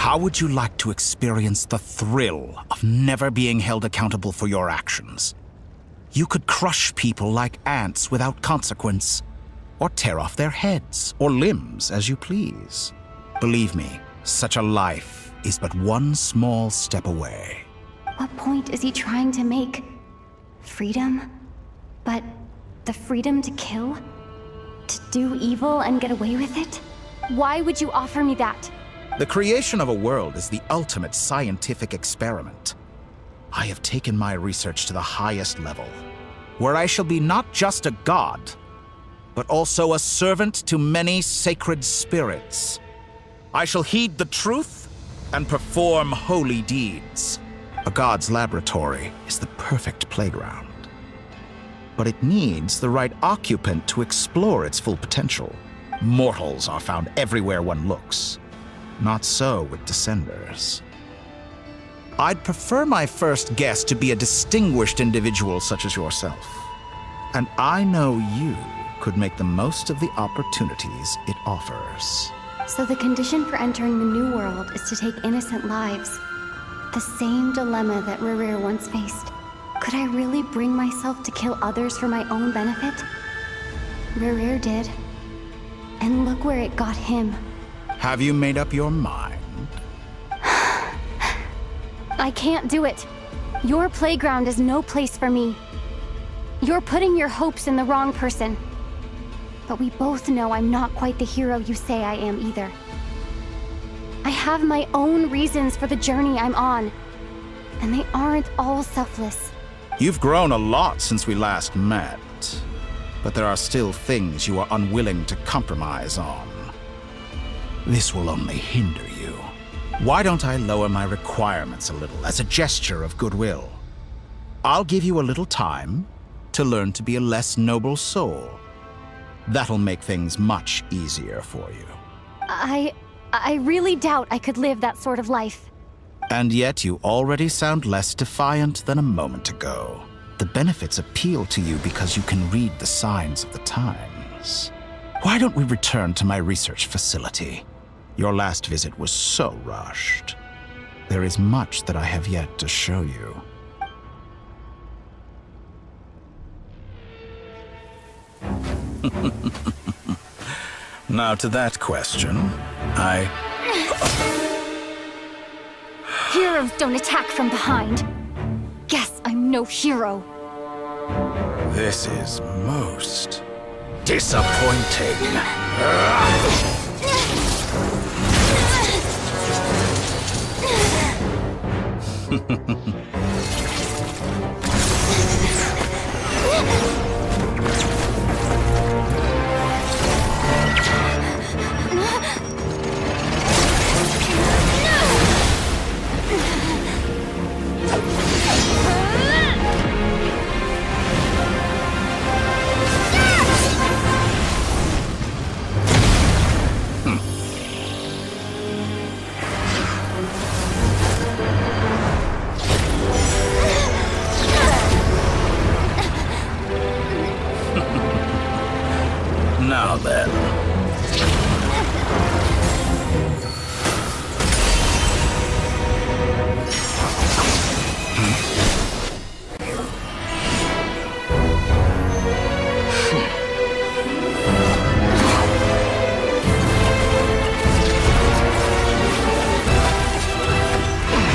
How would you like to experience the thrill of never being held accountable for your actions? You could crush people like ants without consequence, or tear off their heads or limbs as you please. Believe me, such a life is but one small step away. What point is he trying to make? Freedom? But the freedom to kill? To do evil and get away with it? Why would you offer me that? The creation of a world is the ultimate scientific experiment. I have taken my research to the highest level, where I shall be not just a god, but also a servant to many sacred spirits. I shall heed the truth and perform holy deeds. A god's laboratory is the perfect playground. But it needs the right occupant to explore its full potential. Mortals are found everywhere one looks. Not so with Descenders. I'd prefer my first guest to be a distinguished individual such as yourself. And I know you could make the most of the opportunities it offers. So the condition for entering the new world is to take innocent lives. The same dilemma that Rerir once faced. Could I really bring myself to kill others for my own benefit? Rerir did. And look where it got him. Have you made up your mind? I can't do it. Your playground is no place for me. You're putting your hopes in the wrong person. But we both know I'm not quite the hero you say I am either. I have my own reasons for the journey I'm on. And they aren't all selfless. You've grown a lot since we last met. But there are still things you are unwilling to compromise on. This will only hinder you. Why don't I lower my requirements a little as a gesture of goodwill? I'll give you a little time to learn to be a less noble soul. That'll make things much easier for you. I really doubt I could live that sort of life. And yet you already sound less defiant than a moment ago. The benefits appeal to you because you can read the signs of the times. Why don't we return to my research facility? Your last visit was so rushed. There is much that I have yet to show you. Now to that question, Heroes don't attack from behind. Guess I'm no hero. This is most disappointing. Now then.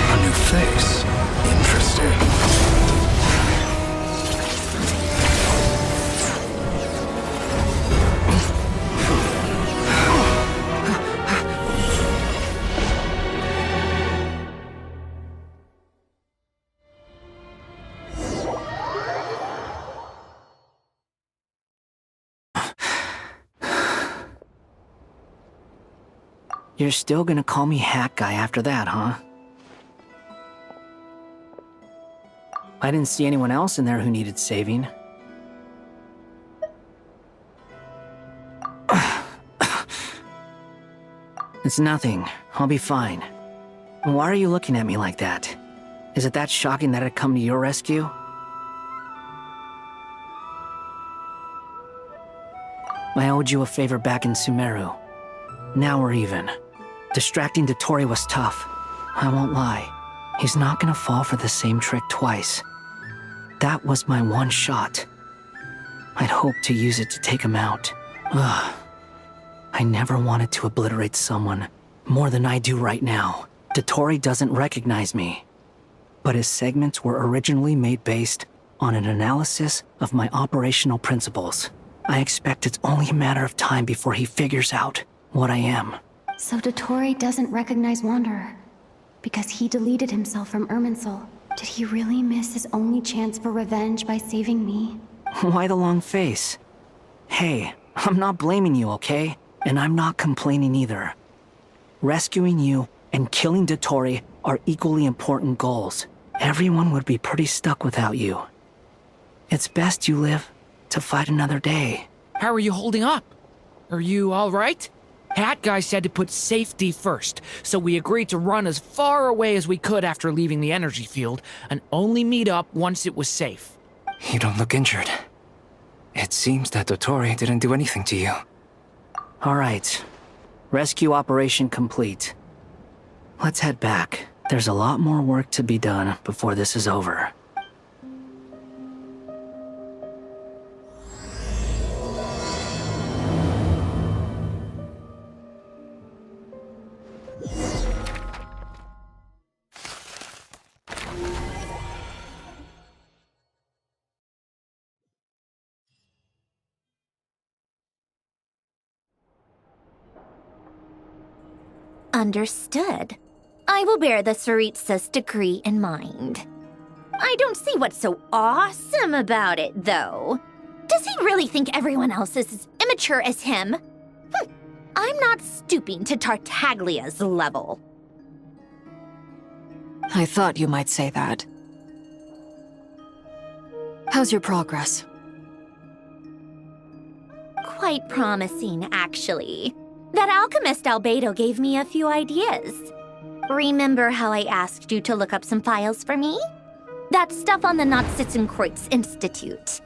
A new face. Interesting. You're still gonna call me Hack Guy after that, huh? I didn't see anyone else in there who needed saving. It's nothing. I'll be fine. Why are you looking at me like that? Is it that shocking that I'd come to your rescue? I owed you a favor back in Sumeru. Now we're even. Distracting Dotori was tough. I won't lie. He's not gonna fall for the same trick twice. That was my one shot. I'd hoped to use it to take him out. Ugh. I never wanted to obliterate someone more than I do right now. Dotori doesn't recognize me. But his segments were originally made based on an analysis of my operational principles. I expect it's only a matter of time before he figures out what I am. So Dotori doesn't recognize Wanderer because he deleted himself from Irminsul. Did he really miss his only chance for revenge by saving me? Why the long face? Hey, I'm not blaming you, okay? And I'm not complaining either. Rescuing you and killing Dotori are equally important goals. Everyone would be pretty stuck without you. It's best you live to fight another day. How are you holding up? Are you all right? Hat Guy said to put safety first, so we agreed to run as far away as we could after leaving the energy field, and only meet up once it was safe. You don't look injured. It seems that Dotori didn't do anything to you. All right. Rescue operation complete. Let's head back. There's a lot more work to be done before this is over. Understood. I will bear the Tsaritsa's decree in mind. I don't see what's so awesome about it, though. Does he really think everyone else is as immature as him? I'm not stooping to Tartaglia's level. I thought you might say that. How's your progress? Quite promising, actually. That alchemist Albedo gave me a few ideas. Remember how I asked you to look up some files for me? That stuff on the Nazi-Kreuz Institute.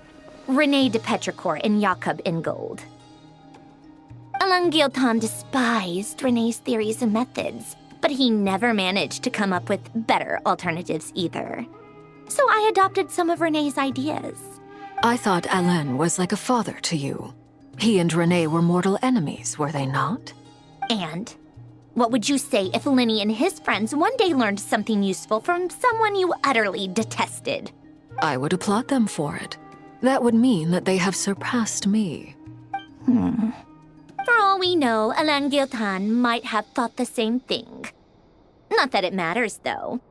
René de Petrichor and Jakob Ingold. Alain Guillotin despised René's theories and methods, but he never managed to come up with better alternatives either. So I adopted some of René's ideas. I thought Alain was like a father to you. He and René were mortal enemies, were they not? And what would you say if Lenny and his friends one day learned something useful from someone you utterly detested? I would applaud them for it. That would mean that they have surpassed me. For all we know, Alain Guillotin might have thought the same thing. Not that it matters, though.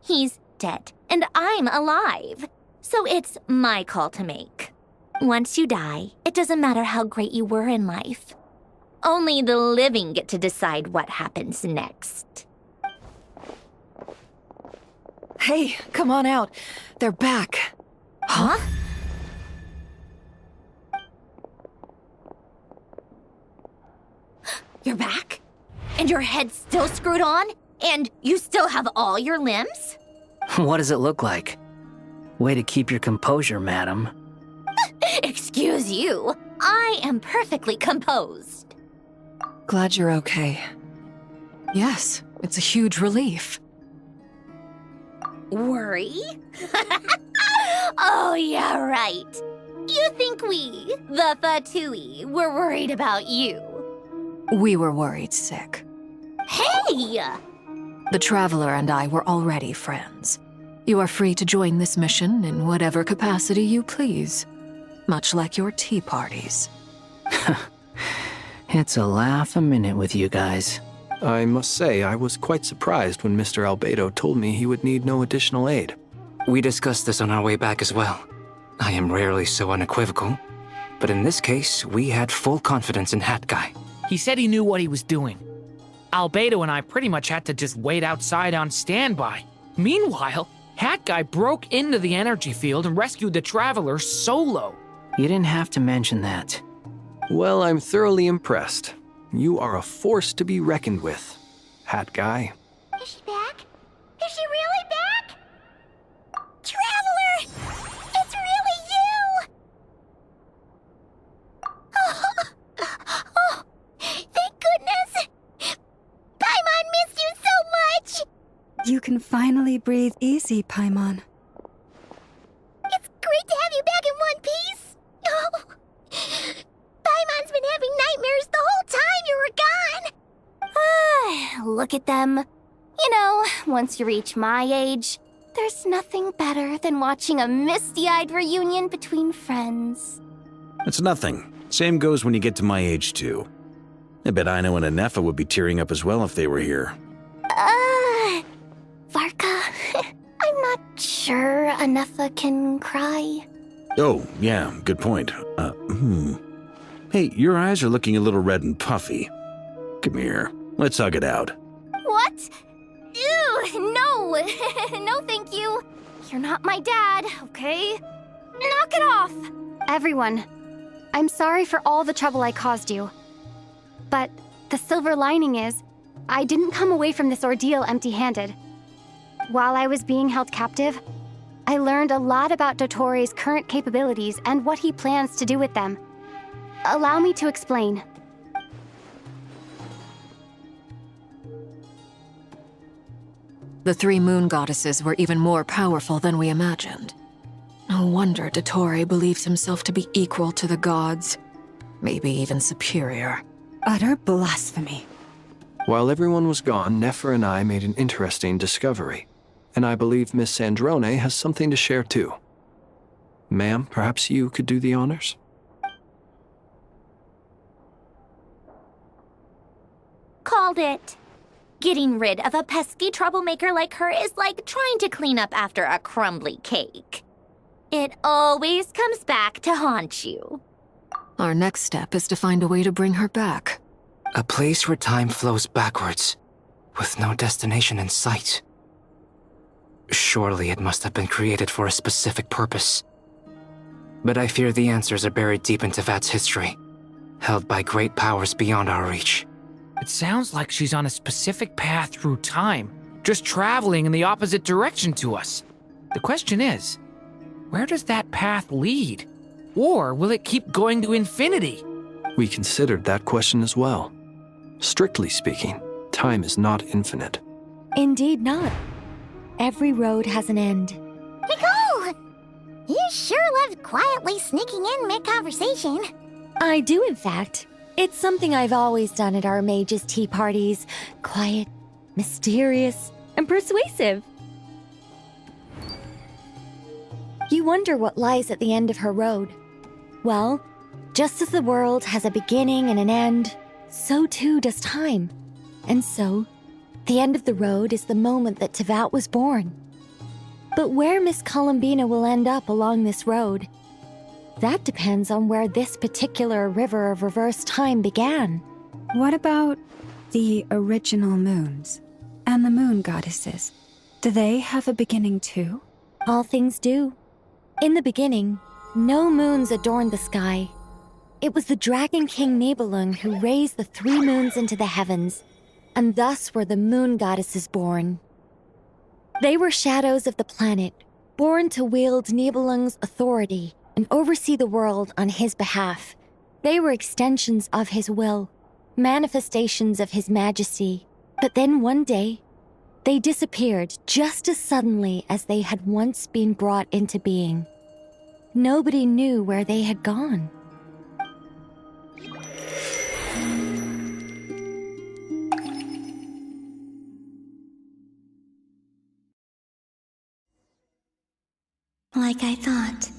He's dead, and I'm alive. So it's my call to make. Once you die, it doesn't matter how great you were in life. Only the living get to decide what happens next. Hey, come on out. They're back. Huh? You're back? And your head's still screwed on? And you still have all your limbs? What does it look like? Way to keep your composure, madam. Excuse you. I am perfectly composed. Glad you're okay. Yes, it's a huge relief. Worry? Oh, yeah, right. You think we, the Fatui, were worried about you? We were worried sick. Hey! The Traveler and I were already friends. You are free to join this mission in whatever capacity you please. Much like your tea parties. It's a laugh a minute with you guys. I must say, I was quite surprised when Mr. Albedo told me he would need no additional aid. We discussed this on our way back as well. I am rarely so unequivocal, but in this case, we had full confidence in Hat Guy. He said he knew what he was doing. Albedo and I pretty much had to just wait outside on standby. Meanwhile, Hat Guy broke into the energy field and rescued the Traveler solo. You didn't have to mention that. Well, I'm thoroughly impressed. You are a force to be reckoned with, Hat Guy. Is she back? Is she really back? Traveler! It's really you! Oh, thank goodness! Paimon! You can finally breathe easy, Paimon. It's great to have you back in one piece! Oh, Paimon's been having nightmares the whole time you were gone! Look at them. You know, once you reach my age, there's nothing better than watching a misty-eyed reunion between friends. It's nothing. Same goes when you get to my age, too. I bet Ino and Nefer would be tearing up as well if they were here. Varka, I'm not sure Nefer can cry. Oh, yeah, good point. Hey, your eyes are looking a little red and puffy. Come here, let's hug it out. What? Ew, no! No, thank you. You're not my dad, okay? Knock it off! Everyone, I'm sorry for all the trouble I caused you. But the silver lining is, I didn't come away from this ordeal empty-handed. While I was being held captive, I learned a lot about Dottoro's current capabilities and what he plans to do with them. Allow me to explain. The three moon goddesses were even more powerful than we imagined. No wonder Dottore believes himself to be equal to the gods. Maybe even superior. Utter blasphemy. While everyone was gone, Nefer and I made an interesting discovery. And I believe Miss Sandrone has something to share too. Ma'am, perhaps you could do the honors? Called it. Getting rid of a pesky troublemaker like her is like trying to clean up after a crumbly cake. It always comes back to haunt you. Our next step is to find a way to bring her back. A place where time flows backwards, with no destination in sight. Surely it must have been created for a specific purpose. But I fear the answers are buried deep in Tevat's history, held by great powers beyond our reach. It sounds like she's on a specific path through time, just traveling in the opposite direction to us. The question is, where does that path lead? Or will it keep going to infinity? We considered that question as well. Strictly speaking, time is not infinite. Indeed not. Every road has an end. Nicole! You sure loved quietly sneaking in mid-conversation. I do, in fact. It's something I've always done at our mages' tea parties. Quiet, mysterious, and persuasive. You wonder what lies at the end of her road. Well, just as the world has a beginning and an end, so too does time. And so, the end of the road is the moment that Tevat was born. But where Miss Columbina will end up along this road, that depends on where this particular river of reverse time began. What about the original moons and the moon goddesses? Do they have a beginning too? All things do. In the beginning, no moons adorned the sky. It was the Dragon King Nibelung who raised the three moons into the heavens, and thus were the moon goddesses born. They were shadows of the planet, born to wield Nibelung's authority and oversee the world on his behalf. They were extensions of his will, manifestations of his majesty. But then one day, they disappeared just as suddenly as they had once been brought into being. Nobody knew where they had gone. Like I thought,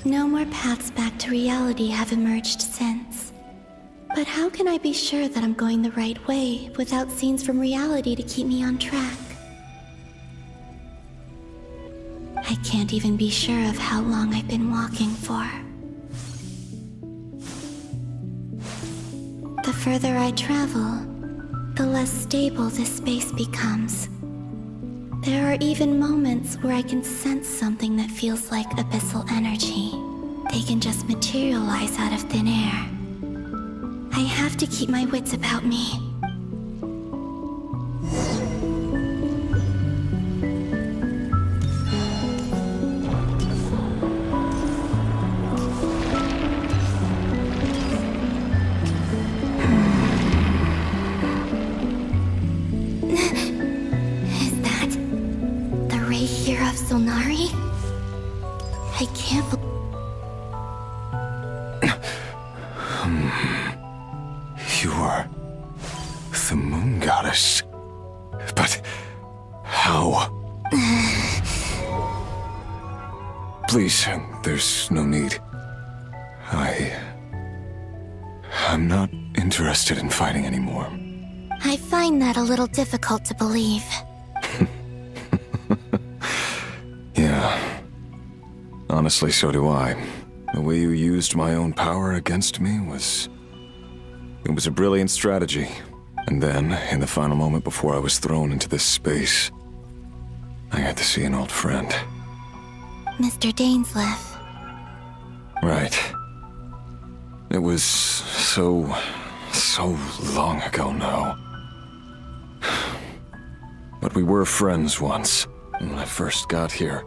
no more paths back to reality have emerged since. But how can I be sure that I'm going the right way without scenes from reality to keep me on track? I can't even be sure of how long I've been walking for. The further I travel, the less stable this space becomes. There are even moments where I can sense something that feels like abyssal energy. They can just materialize out of thin air. I have to keep my wits about me. Is that I can't believe... You are the moon goddess. But how? Please, there's no need. I'm not interested in fighting anymore. I find that a little difficult to believe. Yeah. Honestly, so do I. The way you used my own power against me was... It was a brilliant strategy. And then, in the final moment before I was thrown into this space, I got to see an old friend. Mr. Dainsleif. Right. It was so long ago now. But we were friends once. When I first got here,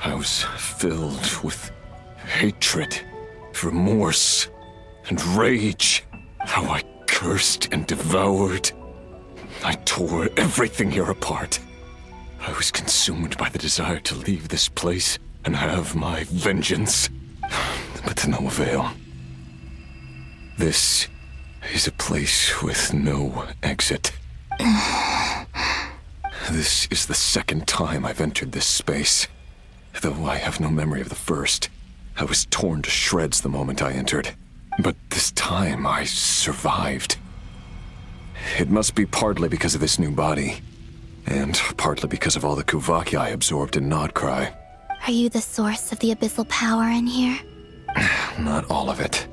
I was filled with hatred, remorse, and rage. How I cursed and devoured. I tore everything here apart. I was consumed by the desire to leave this place and have my vengeance. But to no avail. This is a place with no exit. This is the second time I've entered this space. Though I have no memory of the first. I was torn to shreds the moment I entered. But this time I survived. It must be partly because of this new body. And partly because of all the Kuvaki I absorbed in Nod-Krai. Are you the source of the abyssal power in here? Not all of it.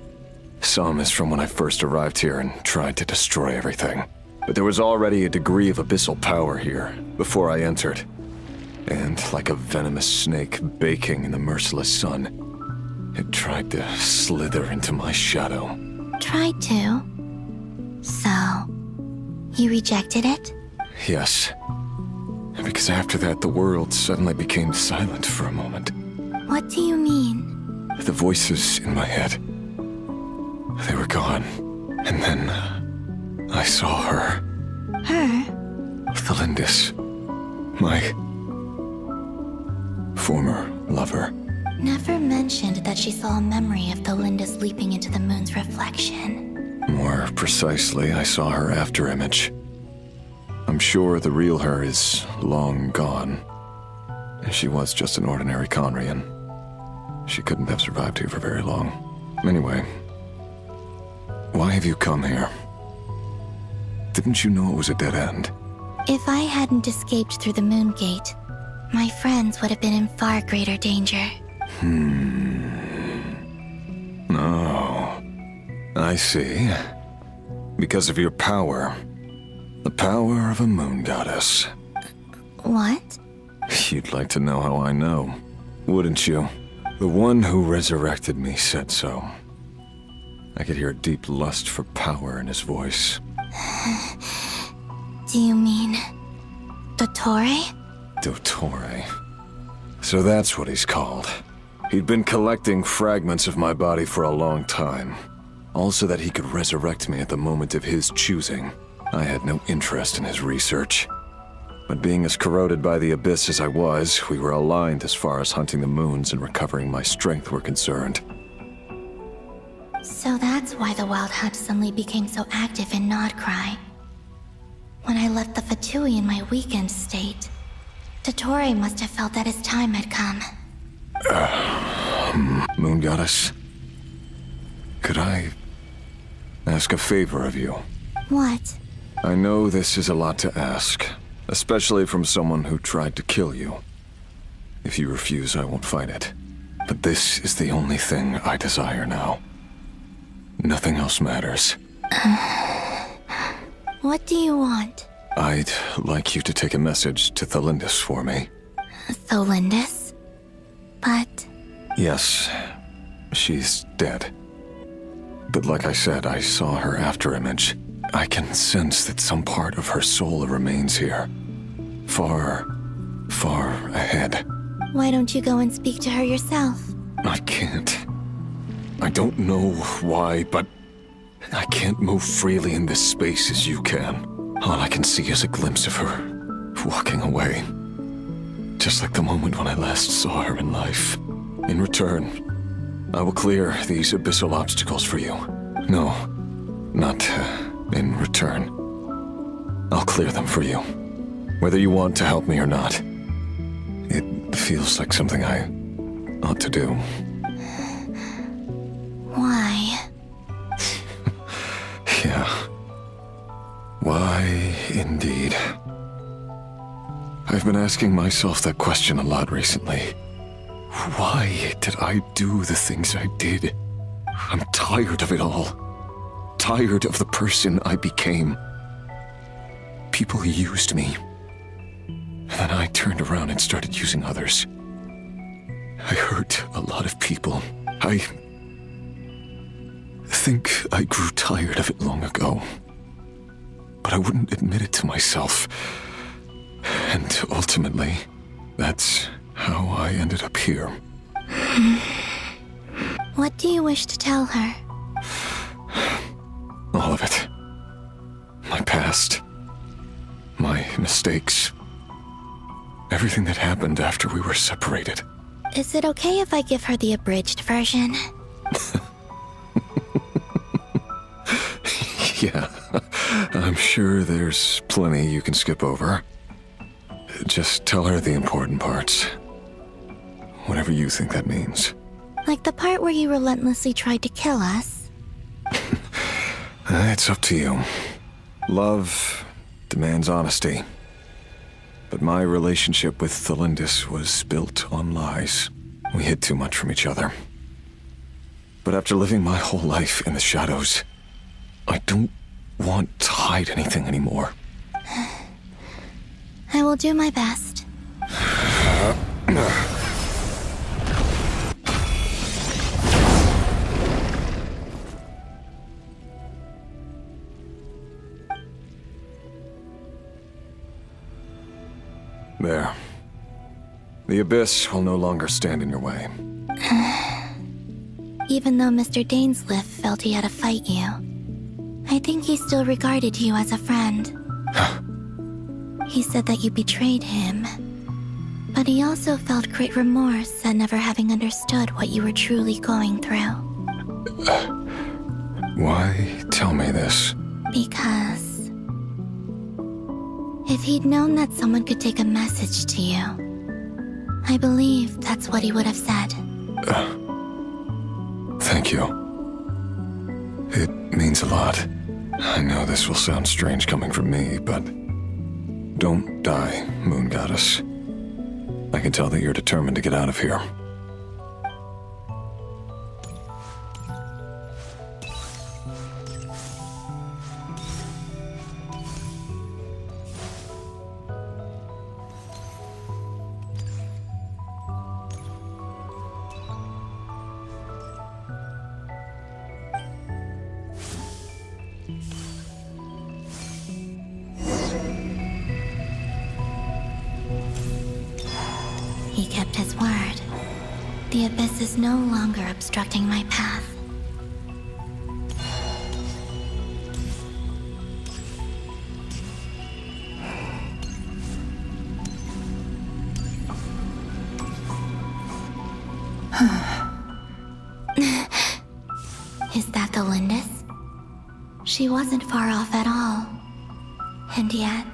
Some is from when I first arrived here and tried to destroy everything. But there was already a degree of abyssal power here, before I entered. And like a venomous snake baking in the merciless sun, it tried to slither into my shadow. Tried to? So, you rejected it? Yes. Because after that, the world suddenly became silent for a moment. What do you mean? The voices in my head, they were gone. And then, I saw her. Her? Thelindis. My former lover. Nefer mentioned that she saw a memory of Thelindis leaping into the moon's reflection. More precisely, I saw her afterimage. I'm sure the real her is long gone. She was just an ordinary Conrian. She couldn't have survived here for very long. Anyway, why have you come here? Didn't you know it was a dead end? If I hadn't escaped through the moon gate, my friends would have been in far greater danger. Oh, I see. Because of your power. The power of a moon goddess. What? You'd like to know how I know, wouldn't you? The one who resurrected me said so. I could hear a deep lust for power in his voice. Do you mean... Dottore? Dottore. So that's what he's called. He'd been collecting fragments of my body for a long time. All so that he could resurrect me at the moment of his choosing. I had no interest in his research. But being as corroded by the abyss as I was, we were aligned as far as hunting the moons and recovering my strength were concerned. So that's why the Wild Hunt suddenly became so active in Nod-Krai. When I left the Fatui in my weakened state, Dottore must have felt that his time had come. Moon Goddess? Could I ask a favor of you? What? I know this is a lot to ask, especially from someone who tried to kill you. If you refuse, I won't fight it. But this is the only thing I desire now. Nothing else matters. What do you want? I'd like you to take a message to Thelindis for me. Thelindis? But... Yes, she's dead. But like I said, I saw her afterimage. I can sense that some part of her soul remains here. Far ahead. Why don't you go and speak to her yourself? I can't. I don't know why, but I can't move freely in this space as you can. All I can see is a glimpse of her, walking away. Just like the moment when I last saw her in life. In return, I will clear these abyssal obstacles for you. No, not in return. I'll clear them for you, whether you want to help me or not. It feels like something I ought to do. Why? Yeah. Why, indeed. I've been asking myself that question a lot recently. Why did I do the things I did? I'm tired of it all. Tired of the person I became. People used me. And then I turned around and started using others. I hurt a lot of people. I think I grew tired of it long ago. But I wouldn't admit it to myself. And ultimately, that's how I ended up here. What do you wish to tell her? All of it. My past. My mistakes. Everything that happened after we were separated. Is it okay if I give her the abridged version? Yeah, I'm sure there's plenty you can skip over. Just tell her the important parts. Whatever you think that means. Like the part where you relentlessly tried to kill us? It's up to you. Love demands honesty. But my relationship with Thelindis was built on lies. We hid too much from each other. But after living my whole life in the shadows, I don't want to hide anything anymore. I will do my best. There. The Abyss will no longer stand in your way. Even though Mr. Dainsleif felt he had to fight you, I think he still regarded you as a friend. He said that you betrayed him, but he also felt great remorse at never having understood what you were truly going through. Why tell me this? Because if he'd known that someone could take a message to you, I believe that's what he would have said. Thank you. It means a lot. I know this will sound strange coming from me, but don't die, Moon Goddess. I can tell that you're determined to get out of here. He kept his word. The Abyss is no longer obstructing my path. Is that the Lindis? She wasn't far off at all. And yet,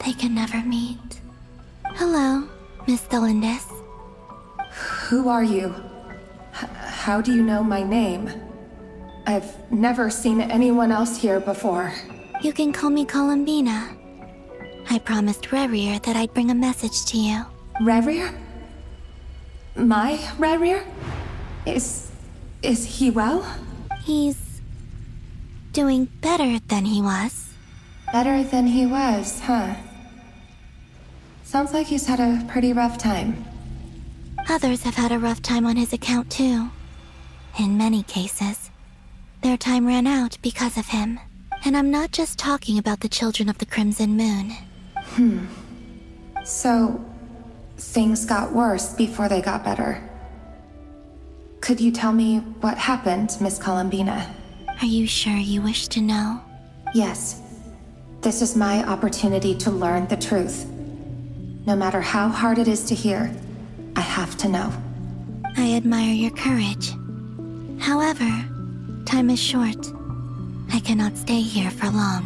they can never meet. Hello, Miss Thelindis. Who are you? How do you know my name? I've never seen anyone else here before. You can call me Columbina. I promised Rerir that I'd bring a message to you. Rerir? My Rerir? Is he well? He's doing better than he was. Better than he was, huh? Sounds like he's had a pretty rough time. Others have had a rough time on his account too. In many cases, their time ran out because of him. And I'm not just talking about the children of the Crimson Moon. So, things got worse before they got better. Could you tell me what happened, Miss Columbina? Are you sure you wish to know? Yes. This is my opportunity to learn the truth. No matter how hard it is to hear, I have to know. I admire your courage. However, time is short. I cannot stay here for long.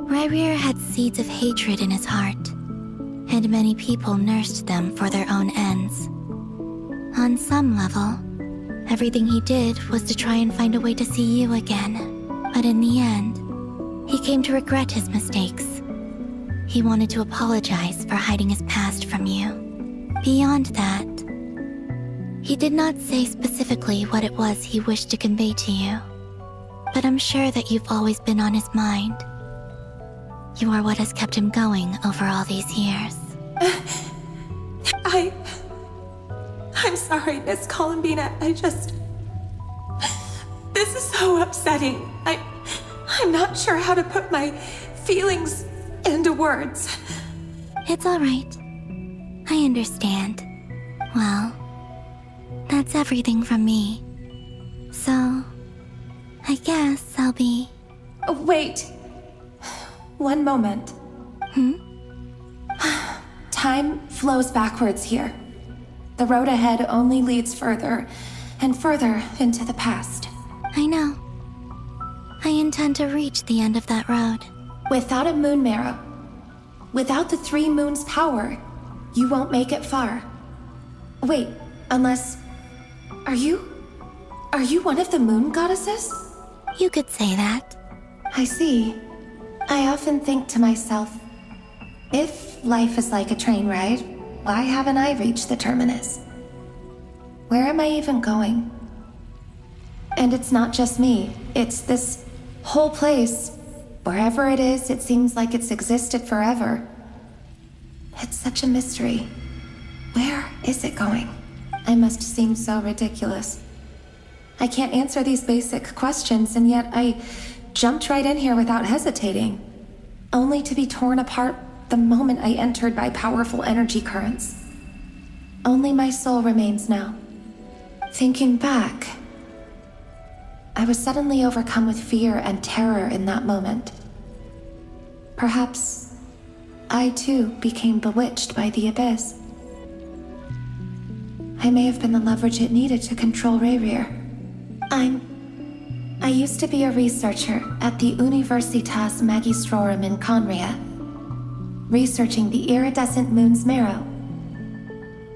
Rerir had seeds of hatred in his heart, and many people nursed them for their own ends. On some level, everything he did was to try and find a way to see you again. But in the end, he came to regret his mistakes. He wanted to apologize for hiding his past from you. Beyond that, he did not say specifically what it was he wished to convey to you. But I'm sure that you've always been on his mind. You are what has kept him going over all these years. I'm sorry, Miss Columbina. This is so upsetting. I'm not sure how to put my feelings into words. It's all right. I understand. Well, that's everything from me. So, I guess I'll be... Oh, wait. One moment. Time flows backwards here. The road ahead only leads further and further into the past. I know. I intend to reach the end of that road. Without a moon marrow, without the 3 moons' power, you won't make it far. Wait, unless... Are you one of the moon goddesses? You could say that. I see. I often think to myself, if life is like a train ride, why haven't I reached the terminus? Where am I even going? And it's not just me, it's this whole place. Wherever it is, it seems like it's existed forever. It's such a mystery. Where is it going? I must seem so ridiculous. I can't answer these basic questions, and yet I jumped right in here without hesitating, only to be torn apart the moment I entered by powerful energy currents. Only my soul remains now. Thinking back, I was suddenly overcome with fear and terror in that moment. Perhaps I too became bewitched by the abyss. I may have been the leverage it needed to control Rerir. I used to be a researcher at the Universitas Magistrorum in Conria, researching the iridescent moon's marrow.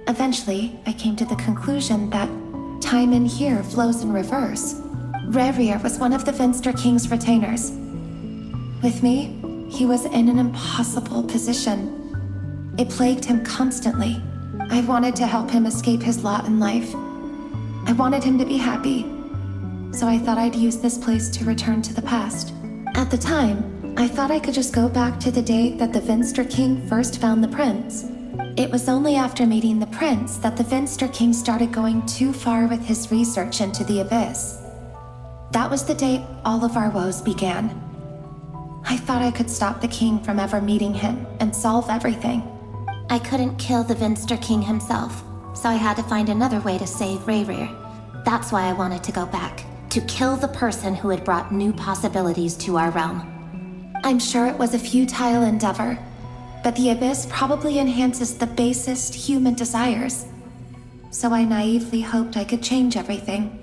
Eventually, I came to the conclusion that time in here flows in reverse. Rerir was one of the Finster King's retainers. With me, he was in an impossible position. It plagued him constantly. I wanted to help him escape his lot in life. I wanted him to be happy. So I thought I'd use this place to return to the past. At the time, I thought I could just go back to the day that the Finster King first found the prince. It was only after meeting the prince that the Finster King started going too far with his research into the abyss. That was the day all of our woes began. I thought I could stop the king from ever meeting him and solve everything. I couldn't kill the Finster King himself, so I had to find another way to save Rerir. That's why I wanted to go back, to kill the person who had brought new possibilities to our realm. I'm sure it was a futile endeavor, but the abyss probably enhances the basest human desires. So I naively hoped I could change everything.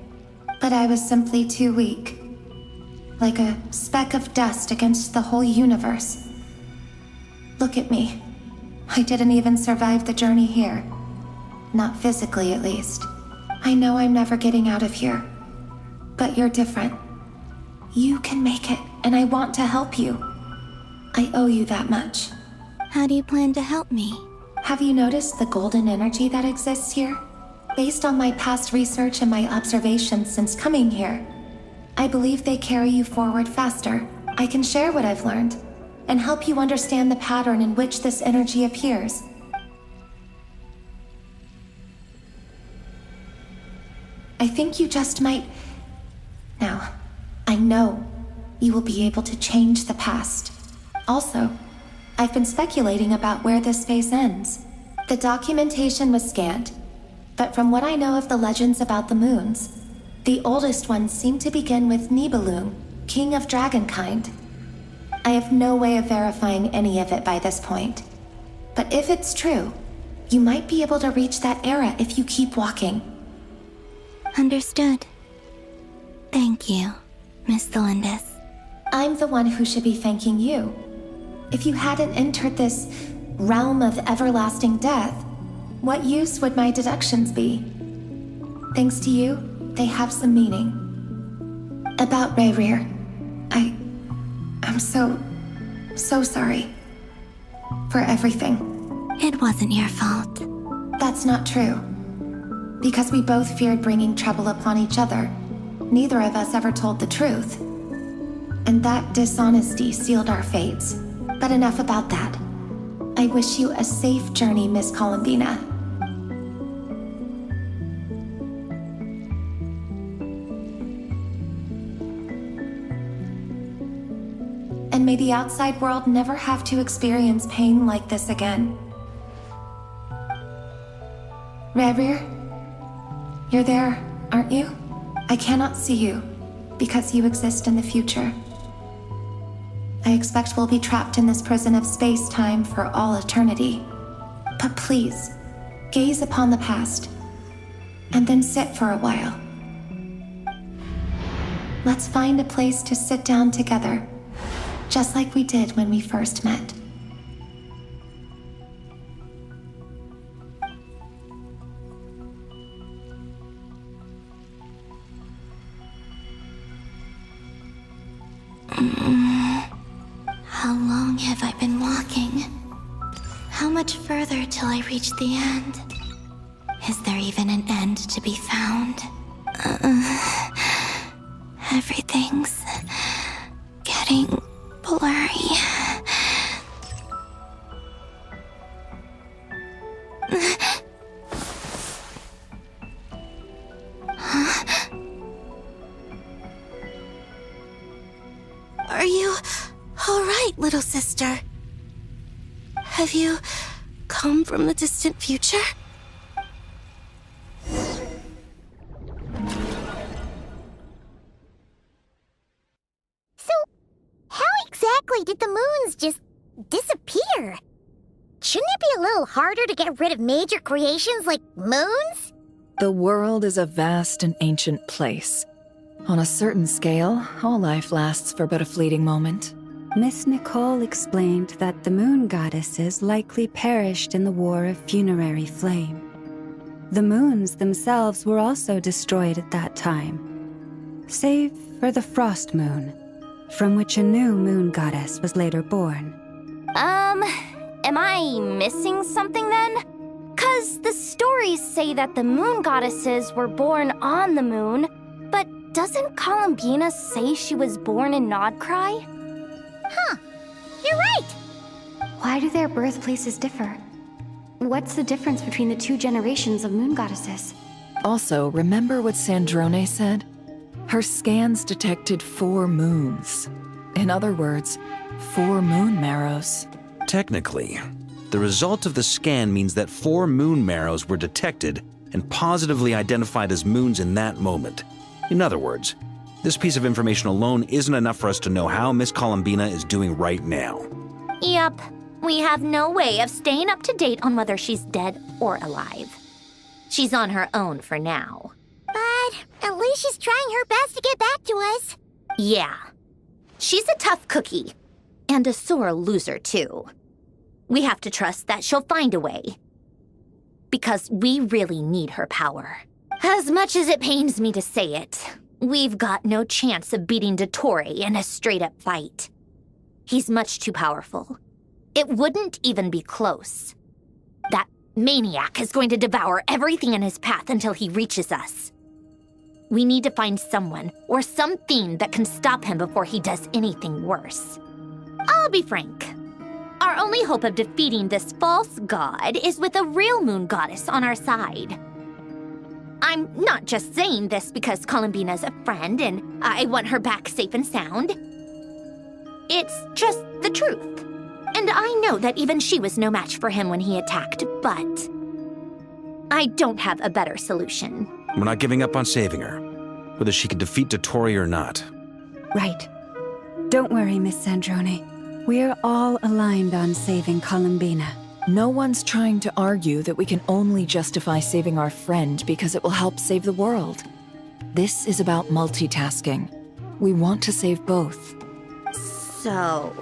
But I was simply too weak. Like a speck of dust against the whole universe. Look at me. I didn't even survive the journey here. Not physically, at least. I know I'm never getting out of here. But you're different. You can make it, and I want to help you. I owe you that much. How do you plan to help me? Have you noticed the golden energy that exists here? Based on my past research and my observations since coming here, I believe they carry you forward faster. I can share what I've learned, and help you understand the pattern in which this energy appears. I think you just might... Now, I know you will be able to change the past. Also, I've been speculating about where this phase ends. The documentation was scanned, but from what I know of the legends about the moons, the oldest ones seem to begin with Nibelung, king of dragonkind. I have no way of verifying any of it by this point. But if it's true, you might be able to reach that era if you keep walking. Understood. Thank you, Miss Thelindis. I'm the one who should be thanking you. If you hadn't entered this realm of everlasting death, what use would my deductions be? Thanks to you, they have some meaning. About Rayrir, I'm so sorry. For everything. It wasn't your fault. That's not true. Because we both feared bringing trouble upon each other, neither of us ever told the truth. And that dishonesty sealed our fates. But enough about that. I wish you a safe journey, Miss Columbina. And may the outside world never have to experience pain like this again. Rayrir, you're there, aren't you? I cannot see you, because you exist in the future. I expect we'll be trapped in this prison of space-time for all eternity. But please, gaze upon the past, and then sit for a while. Let's find a place to sit down together, just like we did when we first met. How long have I been walking? How much further till I reach the end? Is there even an end to be found? Everything's getting blurry. Are you all right, little sister? Have you come from the distant future? So, how exactly did the moons just disappear? Shouldn't it be a little harder to get rid of major creations like moons? The world is a vast and ancient place. On a certain scale, all life lasts for but a fleeting moment. Miss Nicole explained that the moon goddesses likely perished in the War of Funerary Flame. The moons themselves were also destroyed at that time, save for the Frost Moon, from which a new moon goddess was later born. Am I missing something then? 'Cause the stories say that the moon goddesses were born on the moon, but doesn't Columbina say she was born in Nod-Krai? Huh, you're right! Why do their birthplaces differ? What's the difference between the two generations of moon goddesses? Also, remember what Sandrone said? Her scans detected 4 moons. In other words, 4 moon marrows. Technically, the result of the scan means that 4 moon marrows were detected and positively identified as moons in that moment. In other words, this piece of information alone isn't enough for us to know how Miss Columbina is doing right now. Yep, we have no way of staying up to date on whether she's dead or alive. She's on her own for now. But at least she's trying her best to get back to us. Yeah. She's a tough cookie. And a sore loser, too. We have to trust that she'll find a way. Because we really need her power. As much as it pains me to say it, we've got no chance of beating Dottore in a straight-up fight. He's much too powerful. It wouldn't even be close. That maniac is going to devour everything in his path until he reaches us. We need to find someone or something that can stop him before he does anything worse. I'll be frank. Our only hope of defeating this false god is with a real moon goddess on our side. I'm not just saying this because Columbina's a friend and I want her back safe and sound. It's just the truth. And I know that even she was no match for him when he attacked, but I don't have a better solution. We're not giving up on saving her, whether she can defeat Dottore or not. Right. Don't worry, Miss Sandrone. We're all aligned on saving Columbina. No one's trying to argue that we can only justify saving our friend because it will help save the world. This is about multitasking. We want to save both. So,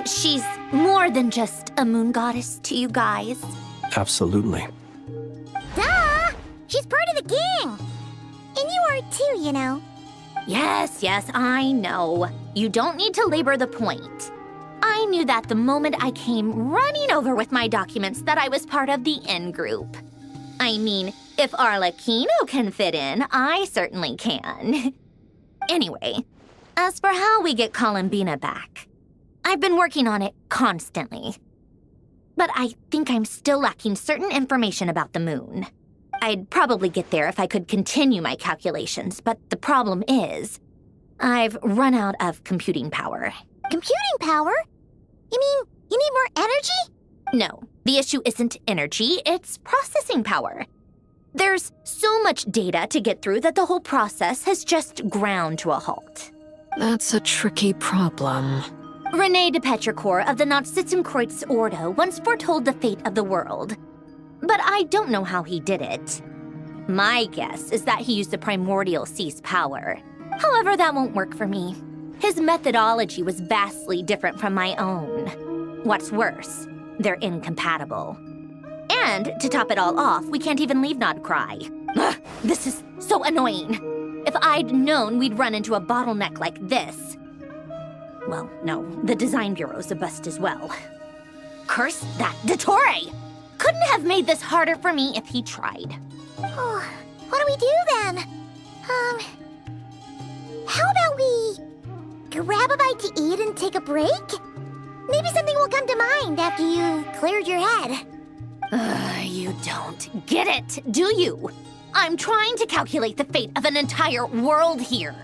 she's more than just a moon goddess to you guys? Absolutely. Duh! She's part of the gang! And you are too, you know. Yes, I know. You don't need to labor the point. I knew that the moment I came running over with my documents that I was part of the in-group. I mean, if Arlecchino can fit in, I certainly can. Anyway, as for how we get Columbina back, I've been working on it constantly. But I think I'm still lacking certain information about the moon. I'd probably get there if I could continue my calculations, but the problem is, I've run out of computing power. Computing power? You mean you need more energy? No, the issue isn't energy, it's processing power. There's so much data to get through that the whole process has just ground to a halt. That's a tricky problem. René de Petrichor of the Nod-Krai Ordo once foretold the fate of the world. But I don't know how he did it. My guess is that he used the primordial sea's power. However, that won't work for me. His methodology was vastly different from my own. What's worse, they're incompatible. And to top it all off, we can't even leave Nod-Krai. Ugh, this is so annoying. If I'd known we'd run into a bottleneck like this. Well, no, the design bureau's a bust as well. Curse that Dottore! Couldn't have made this harder for me if he tried. Oh, what do we do then? How about we grab a bite to eat and take a break? Maybe something will come to mind after you've cleared your head. You don't get it, do you? I'm trying to calculate the fate of an entire world here.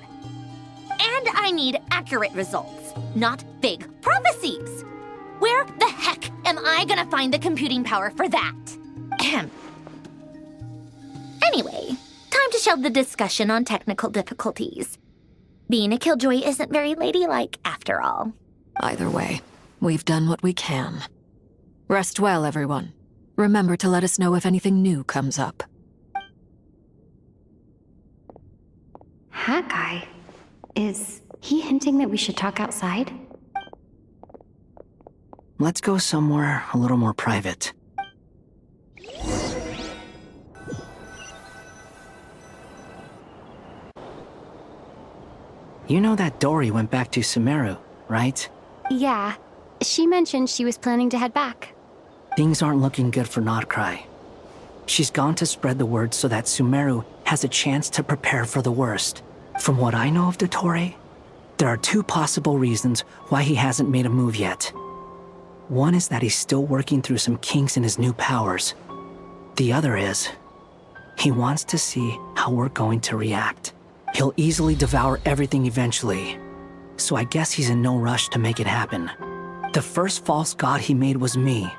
And I need accurate results, not vague prophecies. Where the heck am I gonna find the computing power for that? Anyway, time to shelve the discussion on technical difficulties. Being a killjoy isn't very ladylike, after all. Either way, we've done what we can. Rest well, everyone. Remember to let us know if anything new comes up. Hat guy? Is he hinting that we should talk outside? Let's go somewhere a little more private. You know that Dory went back to Sumeru, right? Yeah. She mentioned she was planning to head back. Things aren't looking good for Nod-Krai. She's gone to spread the word so that Sumeru has a chance to prepare for the worst. From what I know of Dottore, there are two possible reasons why he hasn't made a move yet. One is that he's still working through some kinks in his new powers. The other is, he wants to see how we're going to react. He'll easily devour everything eventually, so I guess he's in no rush to make it happen. The first false god he made was me.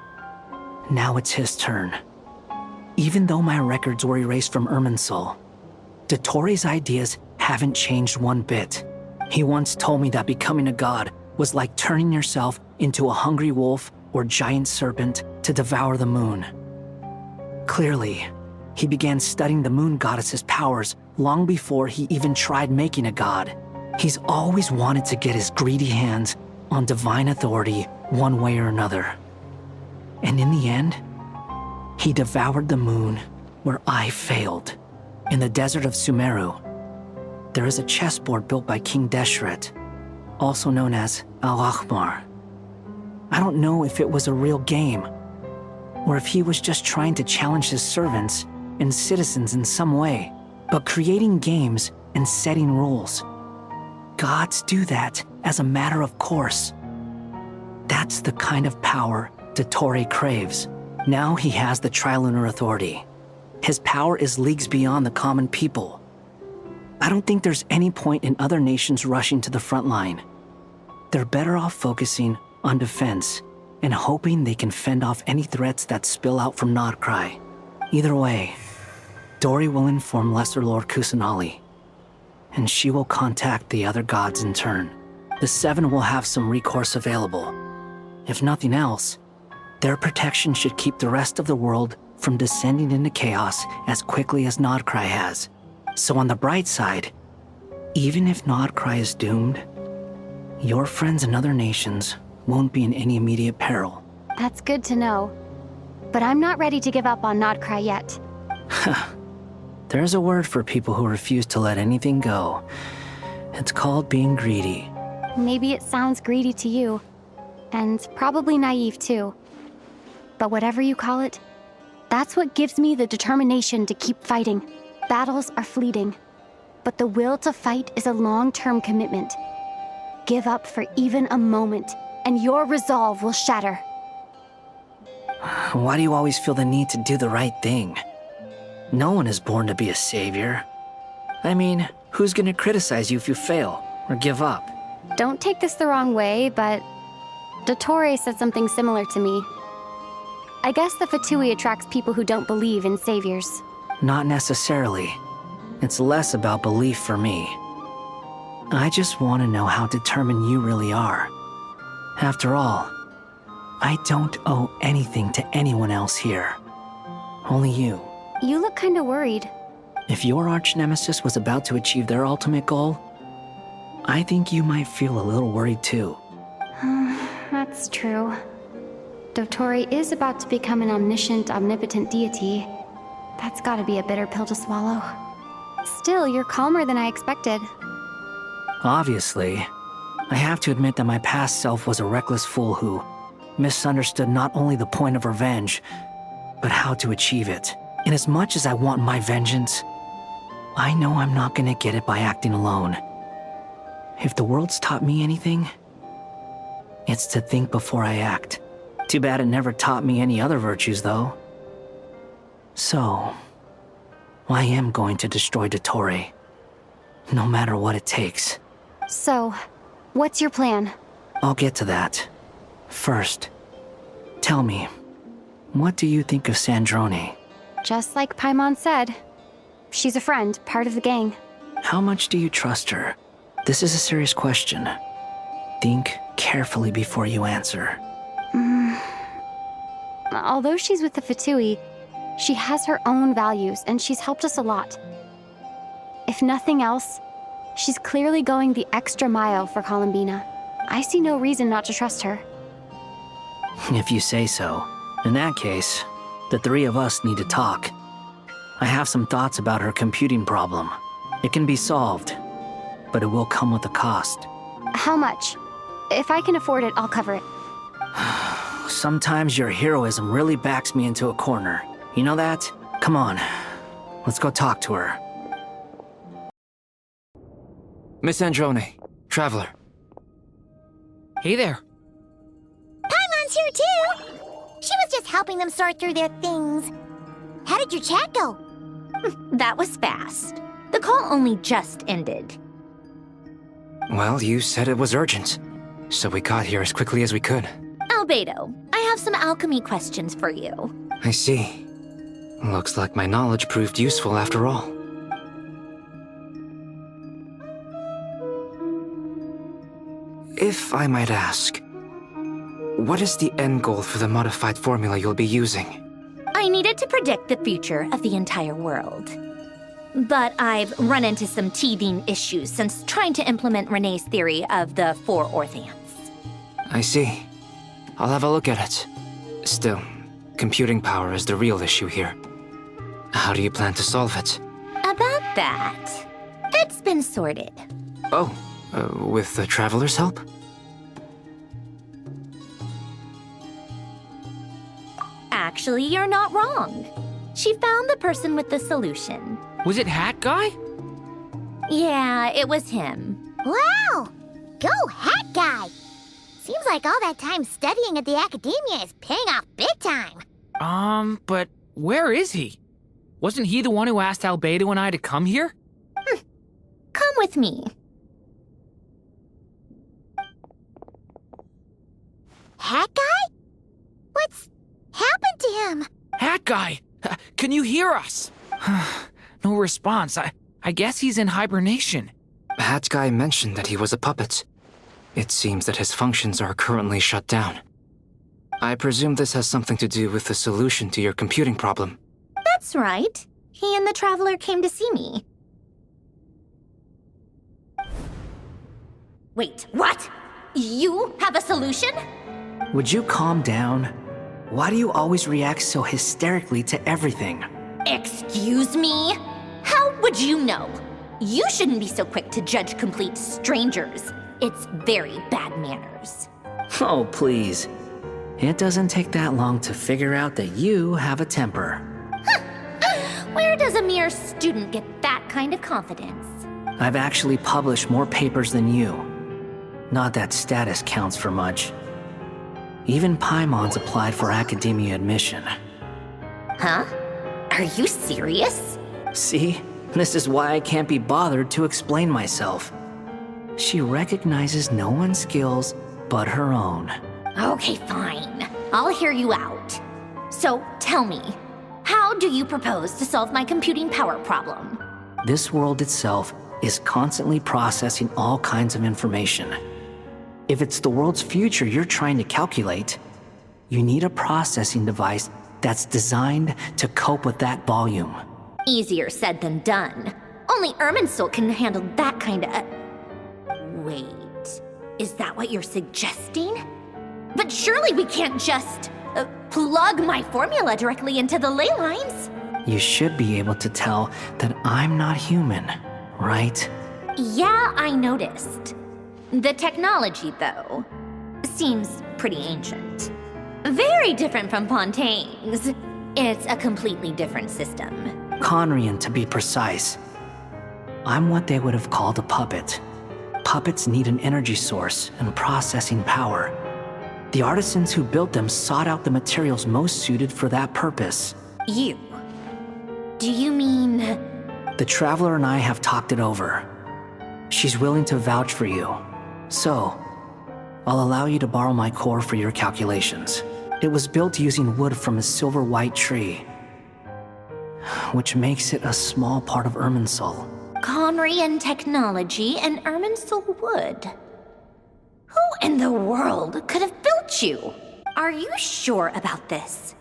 Now it's his turn. Even though my records were erased from Irminsul, Dottore's ideas haven't changed one bit. He once told me that becoming a god was like turning yourself into a hungry wolf or giant serpent to devour the moon. Clearly, he began studying the moon goddess's powers long before he even tried making a god. He's always wanted to get his greedy hands on divine authority one way or another. And in the end, he devoured the moon where I failed. In the desert of Sumeru, there is a chessboard built by King Deshret, also known as Al-Ahmar. I don't know if it was a real game, or if he was just trying to challenge his servants and citizens in some way, but creating games and setting rules. Gods do that as a matter of course. That's the kind of power Dottore craves. Now he has the Trilunar Authority. His power is leagues beyond the common people. I don't think there's any point in other nations rushing to the front line. They're better off focusing on defense and hoping they can fend off any threats that spill out from Nod-Krai. Either way, Dory will inform Lesser Lord Kusanali, and she will contact the other gods in turn. the Seven will have some recourse available. If nothing else, their protection should keep the rest of the world from descending into chaos as quickly as Nod-Krai has. So on the bright side, even if Nod-Krai is doomed, your friends in other nations won't be in any immediate peril. That's good to know. But I'm not ready to give up on Nod-Krai yet. There's a word for people who refuse to let anything go. It's called being greedy. Maybe it sounds greedy to you, and probably naive too. But whatever you call it, that's what gives me the determination to keep fighting. Battles are fleeting, but the will to fight is a long-term commitment. Give up for even a moment, and your resolve will shatter. Why do you always feel the need to do the right thing? No one is born to be a savior. I mean, who's gonna criticize you if you fail or give up? Don't take this the wrong way, but Dottore said something similar to me. I guess the Fatui attracts people who don't believe in saviors. Not necessarily. It's less about belief for me. I just want to know how determined you really are. After all, I don't owe anything to anyone else here. Only you. You look kinda worried. If your arch-nemesis was about to achieve their ultimate goal, I think you might feel a little worried too. That's true. Dottore is about to become an omniscient, omnipotent deity. That's gotta be a bitter pill to swallow. Still, you're calmer than I expected. Obviously, I have to admit that my past self was a reckless fool who misunderstood not only the point of revenge, but how to achieve it. And as much as I want my vengeance, I know I'm not gonna get it by acting alone. If the world's taught me anything, it's to think before I act. Too bad it never taught me any other virtues, though. So, I am going to destroy Dottore, no matter what it takes. So, what's your plan? I'll get to that. First, tell me, what do you think of Sandrone? Just like Paimon said, she's a friend, part of the gang. How much do you trust her? This is a serious question. Think carefully before you answer. Although she's with the Fatui, she has her own values, and she's helped us a lot. If nothing else, she's clearly going the extra mile for Columbina. I see no reason not to trust her. If you say so. In that case, the three of us need to talk. I have some thoughts about her computing problem. It can be solved, but it will come with a cost. How much? If I can afford it, I'll cover it. Sometimes your heroism really backs me into a corner. You know that? Come on, let's go talk to her. Miss Sandrone, Traveler. Hey there. Paimon's here too! She was just helping them sort through their things. How did your chat go? That was fast. The call only just ended. Well, you said it was urgent, so we got here as quickly as we could. Albedo, I have some alchemy questions for you. I see. Looks like my knowledge proved useful after all. If I might ask, what is the end goal for the modified formula you'll be using? I needed to predict the future of the entire world. But I've run into some teething issues since trying to implement Renee's theory of the four Orthants. I see. I'll have a look at it. Still, computing power is the real issue here. How do you plan to solve it? About that, it's been sorted. Oh, with the Traveler's help? Actually, you're not wrong. She found the person with the solution. Was it Hat Guy? Yeah, it was him. Wow! Go Hat Guy! Seems like all that time studying at the academia is paying off big time. But where is he? Wasn't he the one who asked Albedo and I to come here? Come with me. Hat Guy? What's happened to him? Hat Guy! Can you hear us? No response. I guess he's in hibernation. Hat Guy mentioned that he was a puppet. It seems that his functions are currently shut down. I presume this has something to do with the solution to your computing problem. That's right. He and the Traveler came to see me. Wait, what? You have a solution? Would you calm down? Why do you always react so hysterically to everything? Excuse me? How would you know? You shouldn't be so quick to judge complete strangers. It's very bad manners. Oh, please. It doesn't take that long to figure out that you have a temper. Where does a mere student get that kind of confidence? I've actually published more papers than you. Not that status counts for much. Even Paimon's applied for academia admission. Huh? Are you serious? See? This is why I can't be bothered to explain myself. She recognizes no one's skills but her own. Okay, fine. I'll hear you out. So, tell me, how do you propose to solve my computing power problem? This world itself is constantly processing all kinds of information. If it's the world's future you're trying to calculate, you need a processing device that's designed to cope with that volume. Easier said than done. Only Irminsul can handle that kind of... Wait, is that what you're suggesting? But surely we can't just plug my formula directly into the ley lines. You should be able to tell that I'm not human, right? Yeah, I noticed. The technology, though, seems pretty ancient. Very different from Fontaine's. It's a completely different system. Conrian, to be precise. I'm what they would have called a puppet. Puppets need an energy source and processing power. The artisans who built them sought out the materials most suited for that purpose. You? Do you mean... The Traveler and I have talked it over. She's willing to vouch for you. So, I'll allow you to borrow my core for your calculations. It was built using wood from a silver white tree, which makes it a small part of Irminsul. Conrian technology and Irminsul wood. Who in the world could have built you? Are you sure about this?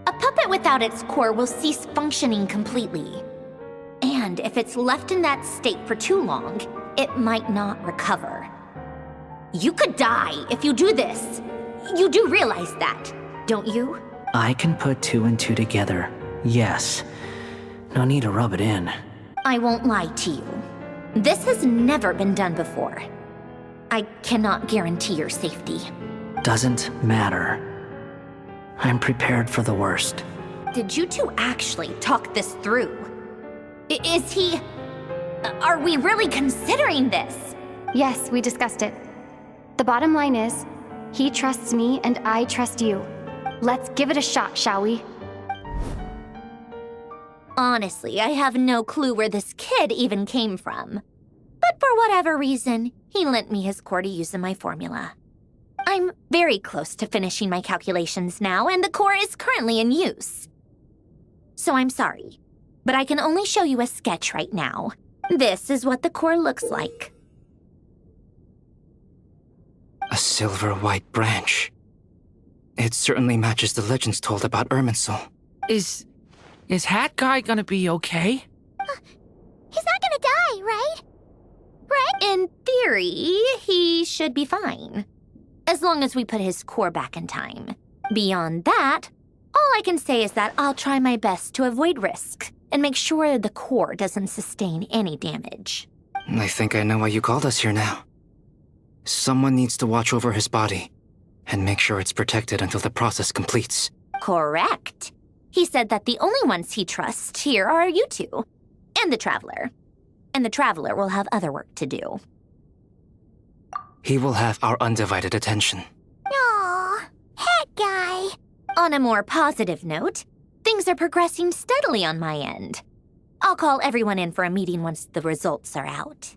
A puppet without its core will cease functioning completely. And if it's left in that state for too long, it might not recover. You could die if you do this. You do realize that, don't you? I can put two and two together, yes. No need to rub it in. I won't lie to you. This has never been done before. I cannot guarantee your safety. Doesn't matter. I'm prepared for the worst. Did you two actually talk this through? Is he... Are we really considering this? Yes, we discussed it. The bottom line is, he trusts me and I trust you. Let's give it a shot, shall we? Honestly, I have no clue where this kid even came from. But for whatever reason, he lent me his core to use in my formula. I'm very close to finishing my calculations now, and the core is currently in use. So I'm sorry, but I can only show you a sketch right now. This is what the core looks like. A silver-white branch. It certainly matches the legends told about Irminsul. Is Hat Guy gonna be okay? He's not gonna die, right? Right? In theory, he should be fine. As long as we put his core back in time. Beyond that, all I can say is that I'll try my best to avoid risk and make sure the core doesn't sustain any damage. I think I know why you called us here now. Someone needs to watch over his body and make sure it's protected until the process completes. Correct. He said that the only ones he trusts here are you two, and the Traveler. And the Traveler will have other work to do. He will have our undivided attention. Aw, Hat Guy. On a more positive note, things are progressing steadily on my end. I'll call everyone in for a meeting once the results are out.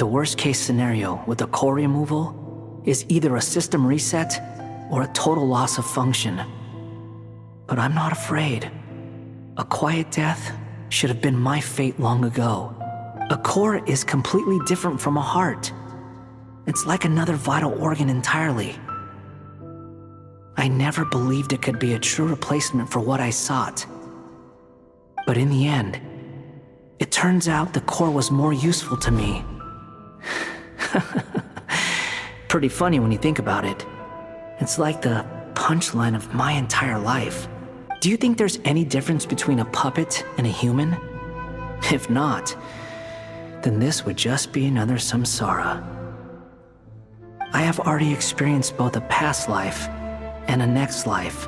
The worst case scenario with the core removal is either a system reset or a total loss of function. But I'm not afraid. A quiet death should have been my fate long ago. A core is completely different from a heart. It's like another vital organ entirely. I never believed it could be a true replacement for what I sought. But in the end, it turns out the core was more useful to me. Pretty funny when you think about it. It's like the punchline of my entire life. Do you think there's any difference between a puppet and a human? If not, then this would just be another samsara. I have already experienced both a past life and a next life.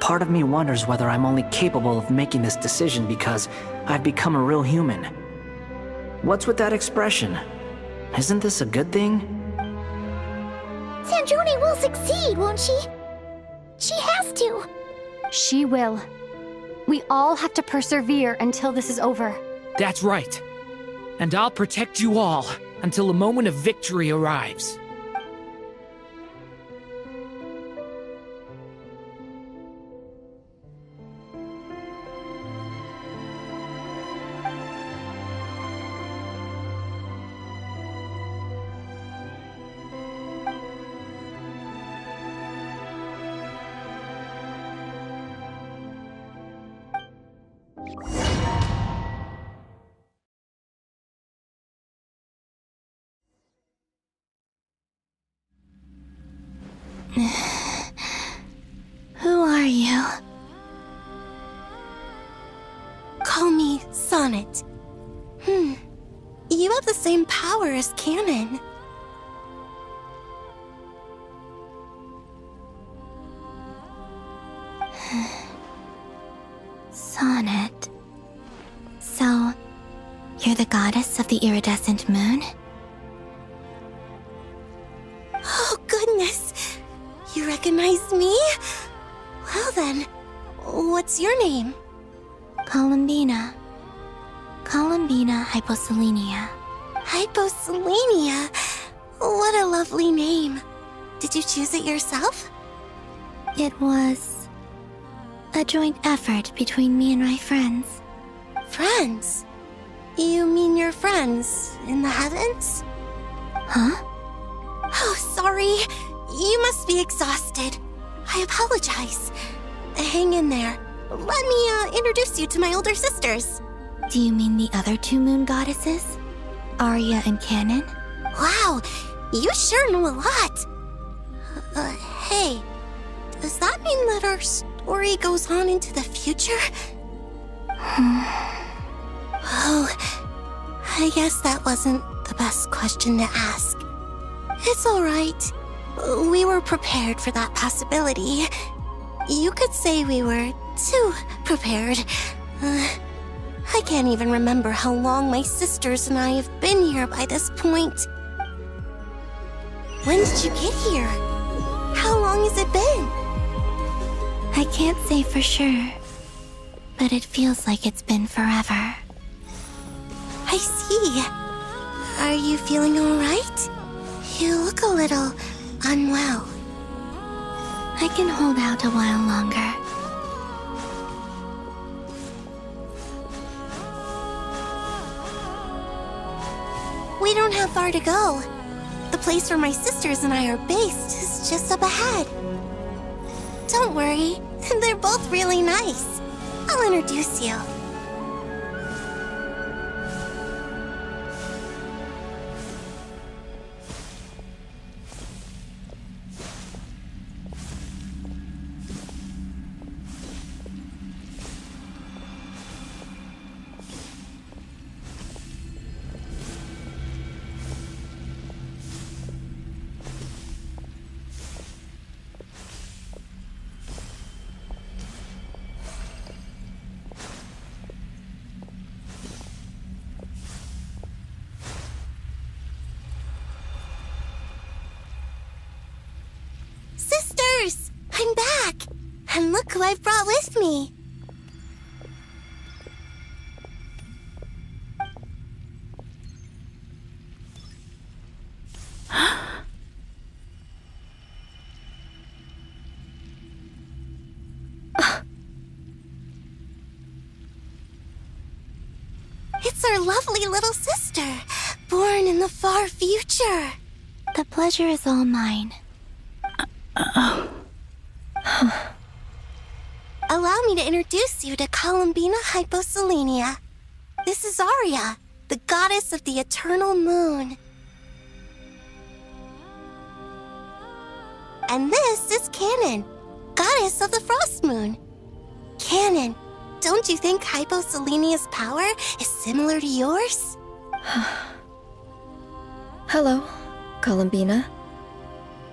Part of me wonders whether I'm only capable of making this decision because I've become a real human. What's with that expression? Isn't this a good thing? Sandrone will succeed, won't she? She has to. She will. We all have to persevere until this is over. That's right. And I'll protect you all until a moment of victory arrives. Who are you? Call me Sonnet. You have the same power as Canon. Sonnet. So, you're the goddess of the iridescent moon? Oh, goodness! You recognize me? Well then, what's your name? Columbina. Columbina Hyposelenia. Hyposelenia? What a lovely name. Did you choose it yourself? It was a joint effort between me and my friends. Friends? You mean your friends in the heavens? Huh? Oh, sorry. You must be exhausted. I apologize. Hang in there. Let me introduce you to my older sisters. Do you mean the other two moon goddesses? Arya and Canon? Wow, you sure know a lot. Hey, does that mean that our story goes on into the future? Oh, I guess that wasn't the best question to ask. It's alright. We were prepared for that possibility. You could say we were too prepared. I can't even remember how long my sisters and I have been here by this point. When did you get here? How long has it been? I can't say for sure, but it feels like it's been forever. I see. Are you feeling alright? You look a little unwell. I can hold out a while longer. We don't have far to go. The place where my sisters and I are based is just up ahead. Don't worry, they're both really nice. I'll introduce you. Sisters! I'm back! And look who I've brought with me! It's our lovely little sister, born in the far future. The pleasure is all mine. Allow me to introduce you to Columbina Hyposelenia. This is Aria, the goddess of the eternal moon. And this is Canon, goddess of the frost moon. Canon, don't you think Hyposelenia's power is similar to yours? Hello, Columbina.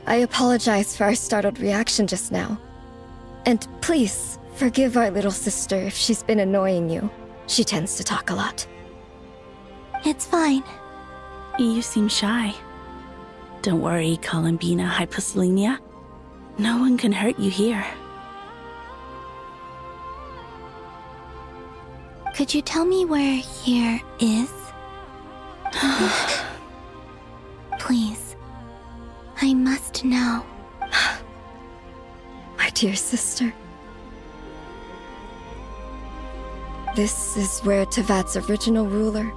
I apologize for our startled reaction just now. And please, forgive our little sister if she's been annoying you. She tends to talk a lot. It's fine. You seem shy. Don't worry, Columbina Hyposelenia. No one can hurt you here. Could you tell me where here is? Please. I must know. My dear sister. This is where Tevat's original ruler,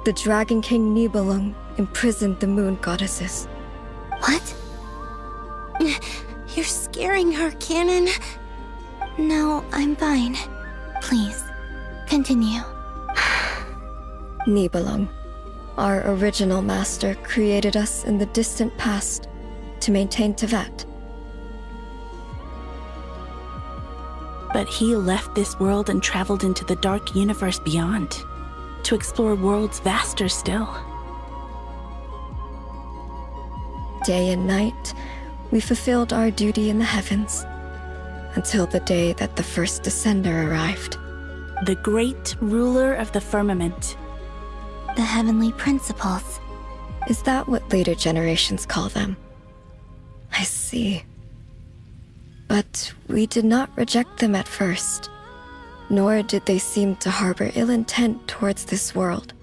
the Dragon King Nibelung, imprisoned the moon goddesses. What? You're scaring her, Canon. No, I'm fine. Please, continue. Nibelung, our original master, created us in the distant past to maintain Tevat. But he left this world and traveled into the dark universe beyond, to explore worlds vaster still. Day and night, we fulfilled our duty in the heavens, until the day that the first Descender arrived. The great ruler of the firmament. The heavenly principles. Is that what later generations call them? I see. But we did not reject them at first, nor did they seem to harbor ill intent towards this world.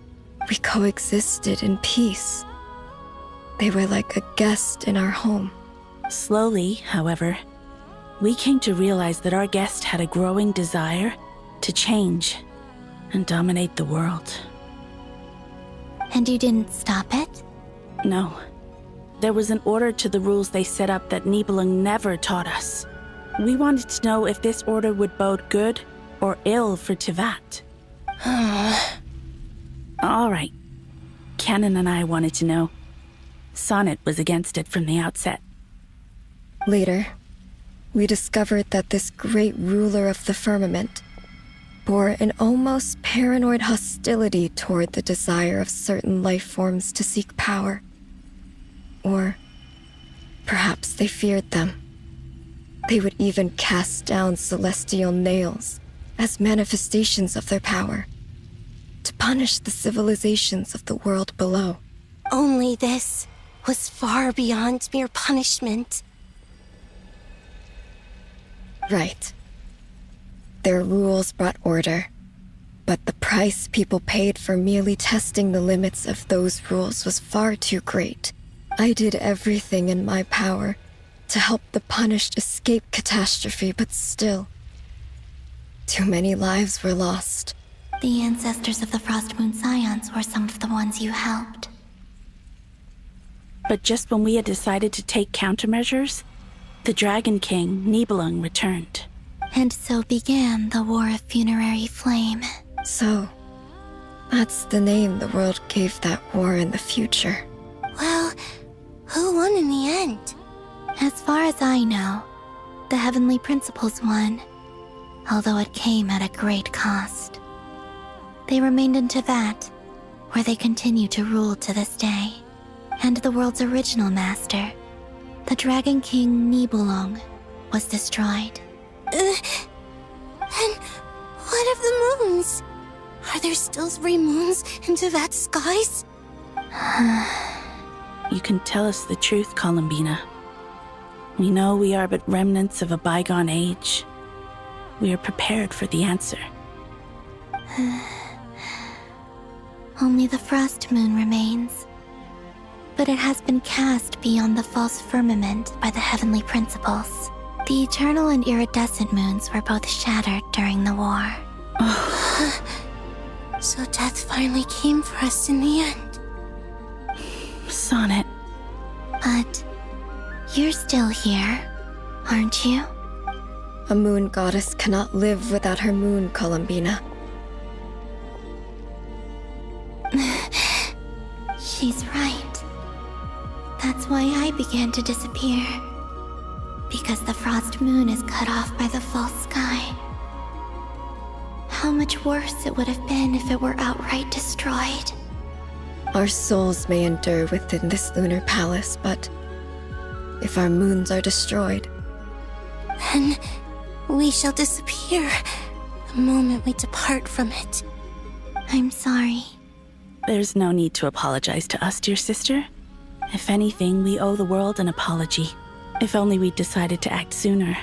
We coexisted in peace. They were like a guest in our home. Slowly, however, we came to realize that our guest had a growing desire to change and dominate the world. And you didn't stop it? No. There was an order to the rules they set up that Nibelung never taught us. We wanted to know if this order would bode good or ill for Tevat. All right. Canon and I wanted to know. Sonnet was against it from the outset. Later, we discovered that this great ruler of the firmament bore an almost paranoid hostility toward the desire of certain life forms to seek power. Or perhaps they feared them. They would even cast down celestial nails as manifestations of their power, to punish the civilizations of the world below. Only this was far beyond mere punishment. Right. Their rules brought order, but the price people paid for merely testing the limits of those rules was far too great. I did everything in my power to help the punished escape catastrophe, but still, too many lives were lost. The ancestors of the Frost Moon Scions were some of the ones you helped. But just when we had decided to take countermeasures, the Dragon King, Nibelung, returned. And so began the War of Funerary Flame. So, that's the name the world gave that war in the future. Well, who won in the end? As far as I know, the Heavenly Principles won, although it came at a great cost. They remained in Tevat, where they continue to rule to this day. And the world's original master, the Dragon King Nibelung, was destroyed. And what of the moons? Are there still 3 moons in Tevat's skies? You can tell us the truth, Columbina. We know we are but remnants of a bygone age. We are prepared for the answer. Only the Frost Moon remains. But it has been cast beyond the false firmament by the Heavenly Principles. The eternal and iridescent moons were both shattered during the war. So death finally came for us in the end. Sonnet. But you're still here, aren't you? A moon goddess cannot live without her moon, Columbina. She's right. That's why I began to disappear. Because the frost moon is cut off by the false sky. How much worse it would have been if it were outright destroyed. Our souls may endure within this lunar palace, but if our moons are destroyed, Then we shall disappear the moment we depart from it. I'm sorry. There's no need to apologize to us, dear sister. If anything, we owe the world an apology. If only we'd decided to act sooner,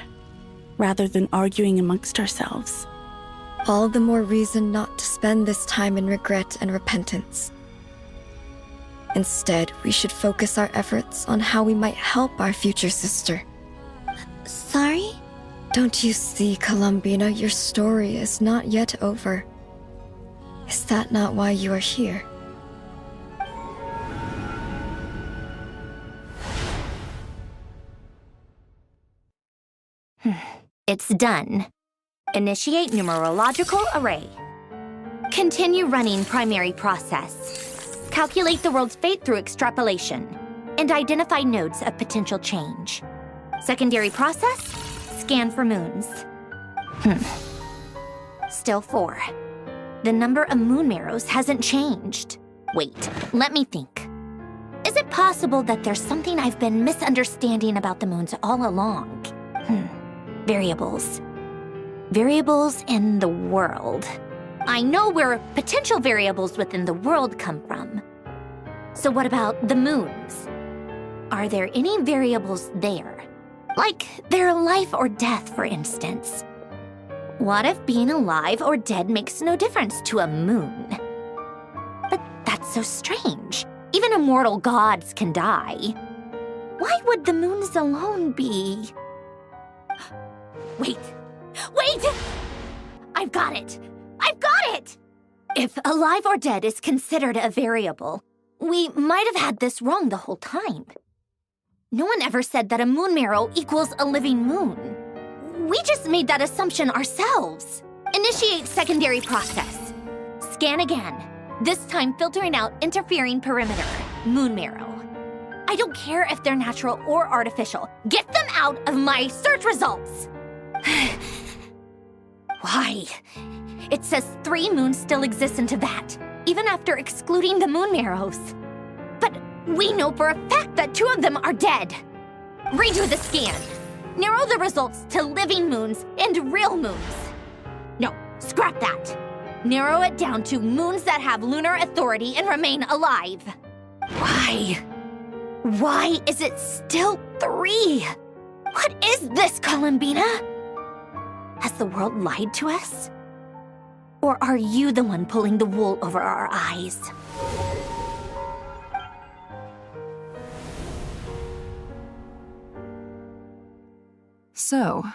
rather than arguing amongst ourselves. all the more reason not to spend this time in regret and repentance. Instead, we should focus our efforts on how we might help our future sister. Sorry? Don't you see, Columbina, your story is not yet over. Is that not why you are here? It's done. Initiate numerological array. Continue running primary process. Calculate the world's fate through extrapolation. And identify nodes of potential change. Secondary process, scan for moons. Still 4. The number of moon marrows hasn't changed. Wait, let me think. Is it possible that there's something I've been misunderstanding about the moons all along? Variables. Variables in the world. I know where potential variables within the world come from. So what about the moons? Are there any variables there? Like their life or death, for instance. What if being alive or dead makes no difference to a moon? But that's so strange. Even immortal gods can die. Why would the moons alone be? Wait! I've got it! If alive or dead is considered a variable, we might have had this wrong the whole time. No one ever said that a moon marrow equals a living moon. We just made that assumption ourselves. Initiate secondary process. Scan again. This time filtering out interfering perimeter, moon marrow. I don't care if they're natural or artificial. Get them out of my search results! Why? It says 3 moons still exist in Teyvat, even after excluding the moon marrows. But we know for a fact that 2 of them are dead. Redo the scan. Narrow the results to living moons and real moons. No, scrap that. Narrow it down to moons that have lunar authority and remain alive. Why? Why is it still 3? What is this, Columbina? Has the world lied to us? Or are you the one pulling the wool over our eyes? So,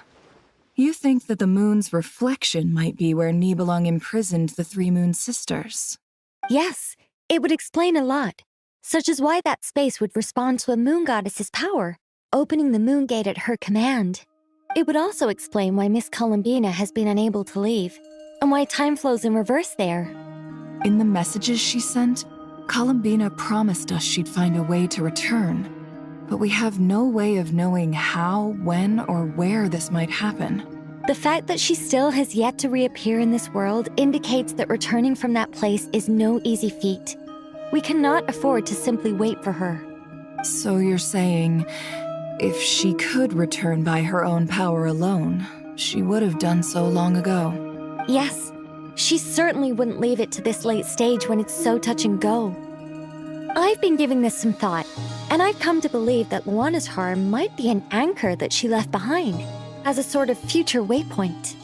you think that the moon's reflection might be where Nibelung imprisoned the 3 moon sisters? Yes, it would explain a lot, such as why that space would respond to a moon goddess's power, opening the moon gate at her command. It would also explain why Miss Columbina has been unable to leave, and why time flows in reverse there. In the messages she sent, Columbina promised us she'd find a way to return, but we have no way of knowing how, when, or where this might happen. The fact that she still has yet to reappear in this world indicates that returning from that place is no easy feat. We cannot afford to simply wait for her. So you're saying, if she could return by her own power alone, she would have done so long ago. Yes, she certainly wouldn't leave it to this late stage when it's so touch and go. I've been giving this some thought, and I've come to believe that Luana's Har might be an anchor that she left behind, as a sort of future waypoint.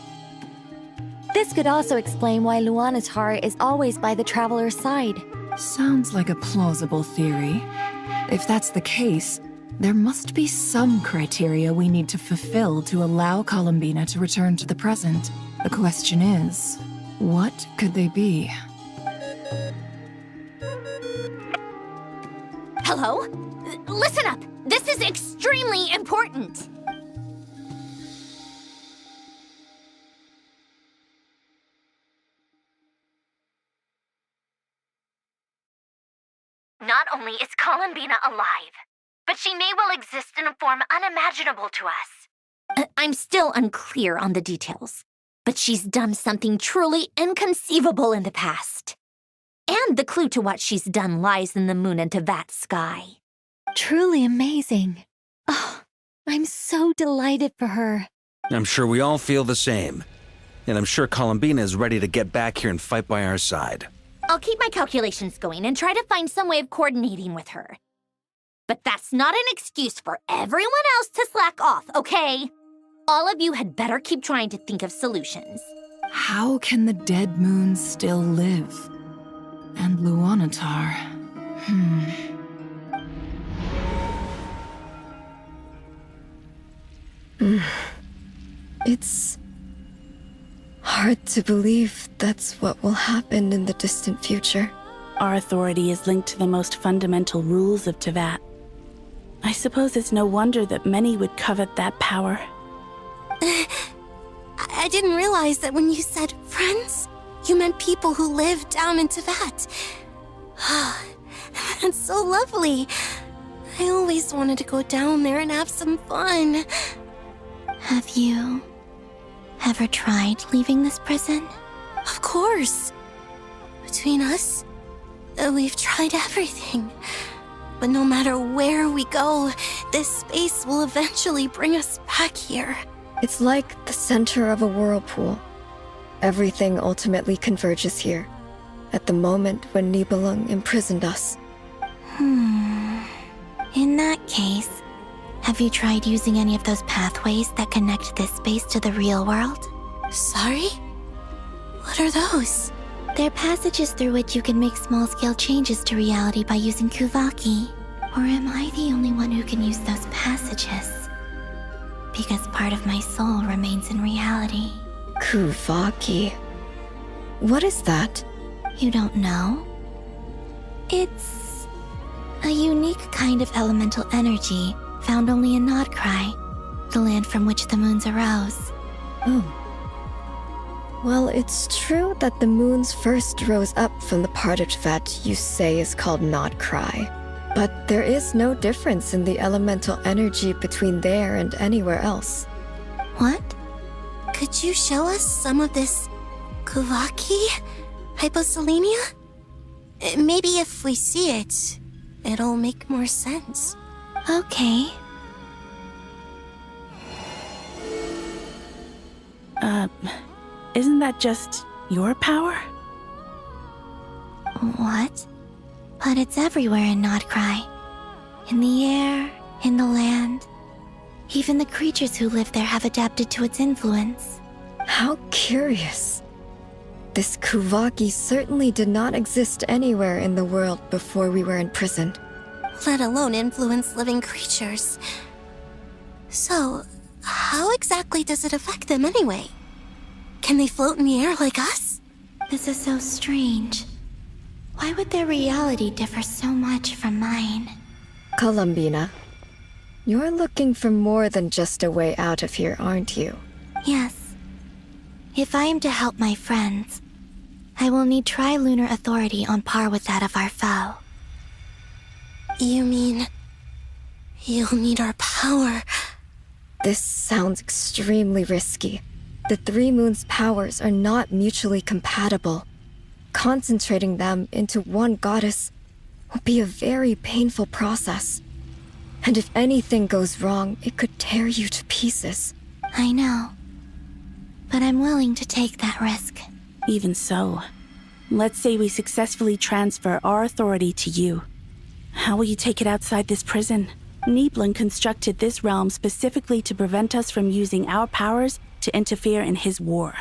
This could also explain why Luana's Har is always by the traveler's side. Sounds like a plausible theory. If that's the case, there must be some criteria we need to fulfill to allow Columbina to return to the present. The question is, what could they be? Hello? Listen up! This is extremely important! Not only is Columbina alive, but she may well exist in a form unimaginable to us. I'm still unclear on the details, but she's done something truly inconceivable in the past. And the clue to what she's done lies in the moon and Tevat's sky. Truly amazing. Oh, I'm so delighted for her. I'm sure we all feel the same. And I'm sure Columbina is ready to get back here and fight by our side. I'll keep my calculations going and try to find some way of coordinating with her. But that's not an excuse for everyone else to slack off, okay? All of you had better keep trying to think of solutions. How can the dead moon still live? And Luanatar... It's hard to believe that's what will happen in the distant future. Our authority is linked to the most fundamental rules of Tevat. I suppose it's no wonder that many would covet that power. I didn't realize that when you said friends, you meant people who live down in Tevat. That's so lovely. I always wanted to go down there and have some fun. Have you ever tried leaving this prison? Of course. Between us, we've tried everything. But no matter where we go, this space will eventually bring us back here. It's like the center of a whirlpool. Everything ultimately converges here, at the moment when Nibelung imprisoned us. In that case, have you tried using any of those pathways that connect this space to the real world? Sorry? What are those? They're passages through which you can make small-scale changes to reality by using Kuvaki. Or am I the only one who can use those passages? Because part of my soul remains in reality. Kuvaki. What is that? You don't know? It's a unique kind of elemental energy found only in Nod-Krai, the land from which the moons arose. Oh. Well, it's true that the moons first rose up from the part of Tevat you say is called Nod-Krai. But there is no difference in the elemental energy between there and anywhere else. What? Could you show us some of this Kuvaki? Hyposelenia? Maybe if we see it, it'll make more sense. Okay. Isn't that just your power? What? But it's everywhere in Nod-Krai. In the air, in the land. Even the creatures who live there have adapted to its influence. How curious. This Kuvaki certainly did not exist anywhere in the world before we were imprisoned. Let alone influence living creatures. So, how exactly does it affect them anyway? Can they float in the air like us? This is so strange. Why would their reality differ so much from mine? Columbina, you're looking for more than just a way out of here, aren't you? Yes. If I am to help my friends, I will need tri-lunar authority on par with that of our foe. You mean... you'll need our power? This sounds extremely risky. The three moons' powers are not mutually compatible. Concentrating them into one goddess will be a very painful process. And if anything goes wrong, it could tear you to pieces. I know. But I'm willing to take that risk. Even so, let's say we successfully transfer our authority to you. How will you take it outside this prison? Nibelung constructed this realm specifically to prevent us from using our powers to interfere in his war.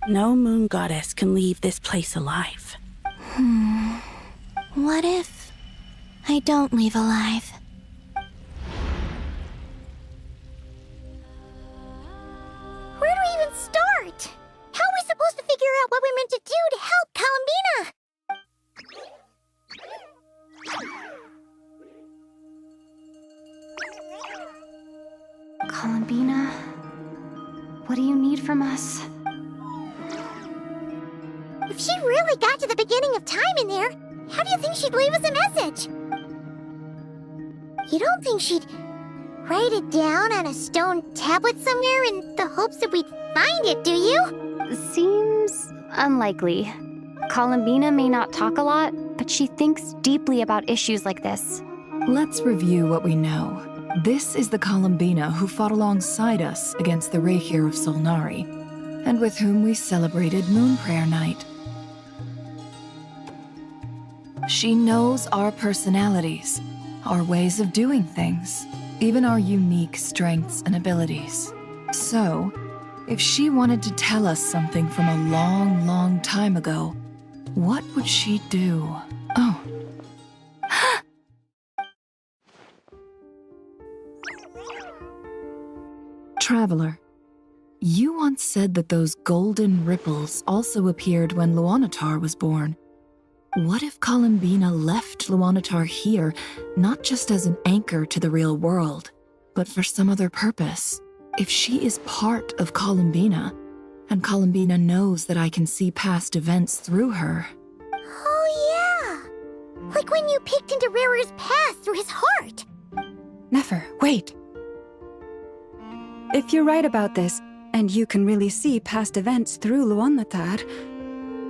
No moon goddess can leave this place alive. What if I don't leave alive? Where do we even start? How are we supposed to figure out what we're meant to do to help Columbina? What do you need from us? If she really got to the beginning of time in there, how do you think she'd leave us a message? You don't think she'd write it down on a stone tablet somewhere in the hopes that we'd find it, do you? Seems unlikely. Columbina may not talk a lot, but she thinks deeply about issues like this. Let's review what we know. This is the Columbina who fought alongside us against the Reikir of Solnari, and with whom we celebrated Moon Prayer Night. She knows our personalities, our ways of doing things, even our unique strengths and abilities. So, if she wanted to tell us something from a long, long time ago, what would she do? Oh. Traveler, you once said that those golden ripples also appeared when Luanatar was born. What if Columbina left Luanatar here, not just as an anchor to the real world, but for some other purpose? If she is part of Columbina, and Columbina knows that I can see past events through her. Oh yeah! Like when you peeked into Rarer's past through his heart! Nefer, wait! If you're right about this, and you can really see past events through Luanatar,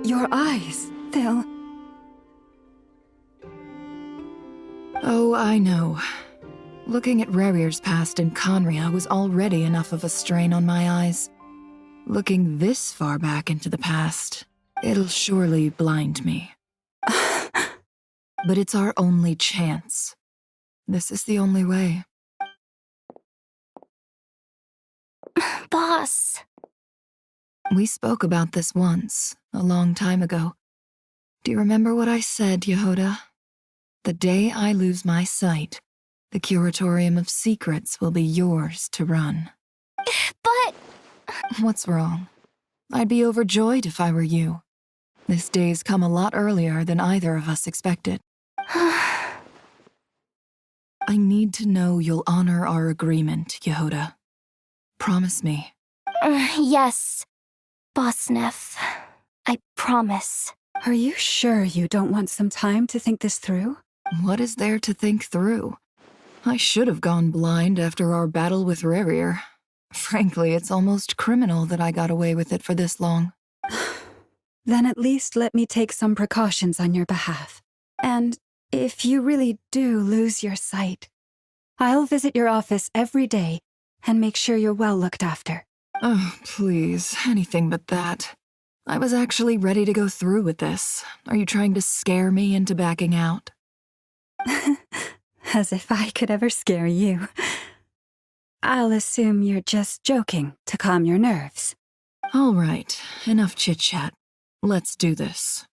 your eyes, they'll... Oh, I know. Looking at Rerir's past in Conria was already enough of a strain on my eyes. Looking this far back into the past, it'll surely blind me. But it's our only chance. This is the only way. Boss. We spoke about this once, a long time ago. Do you remember what I said, Jahoda? The day I lose my sight, the Curatorium of Secrets will be yours to run. But... What's wrong? I'd be overjoyed if I were you. This day's come a lot earlier than either of us expected. I need to know you'll honor our agreement, Jahoda. Promise me. Yes, Boss Nef. I promise. Are you sure you don't want some time to think this through? What is there to think through? I should have gone blind after our battle with Rerir. Frankly, it's almost criminal that I got away with it for this long. Then at least let me take some precautions on your behalf. And if you really do lose your sight, I'll visit your office every day and make sure you're well looked after. Oh, please, anything but that. I was actually ready to go through with this. Are you trying to scare me into backing out? As if I could ever scare you. I'll assume you're just joking to calm your nerves. All right, enough chit-chat. Let's do this.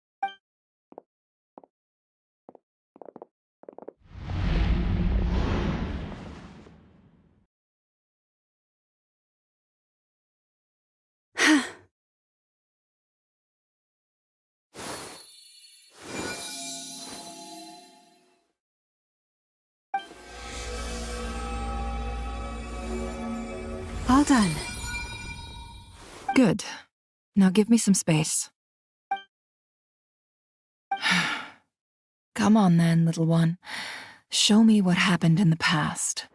All done. Good. Now give me some space. Come on then, little one. Show me what happened in the past.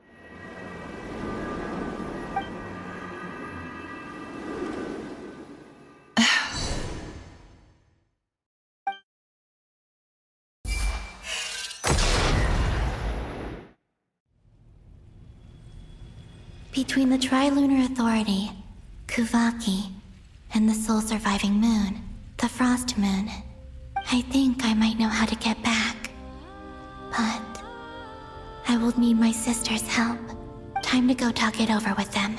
Between the Trilunar Authority, Kuvaki, and the soul-surviving moon, the Frost Moon, I think I might know how to get back. But I will need my sister's help. Time to go talk it over with them.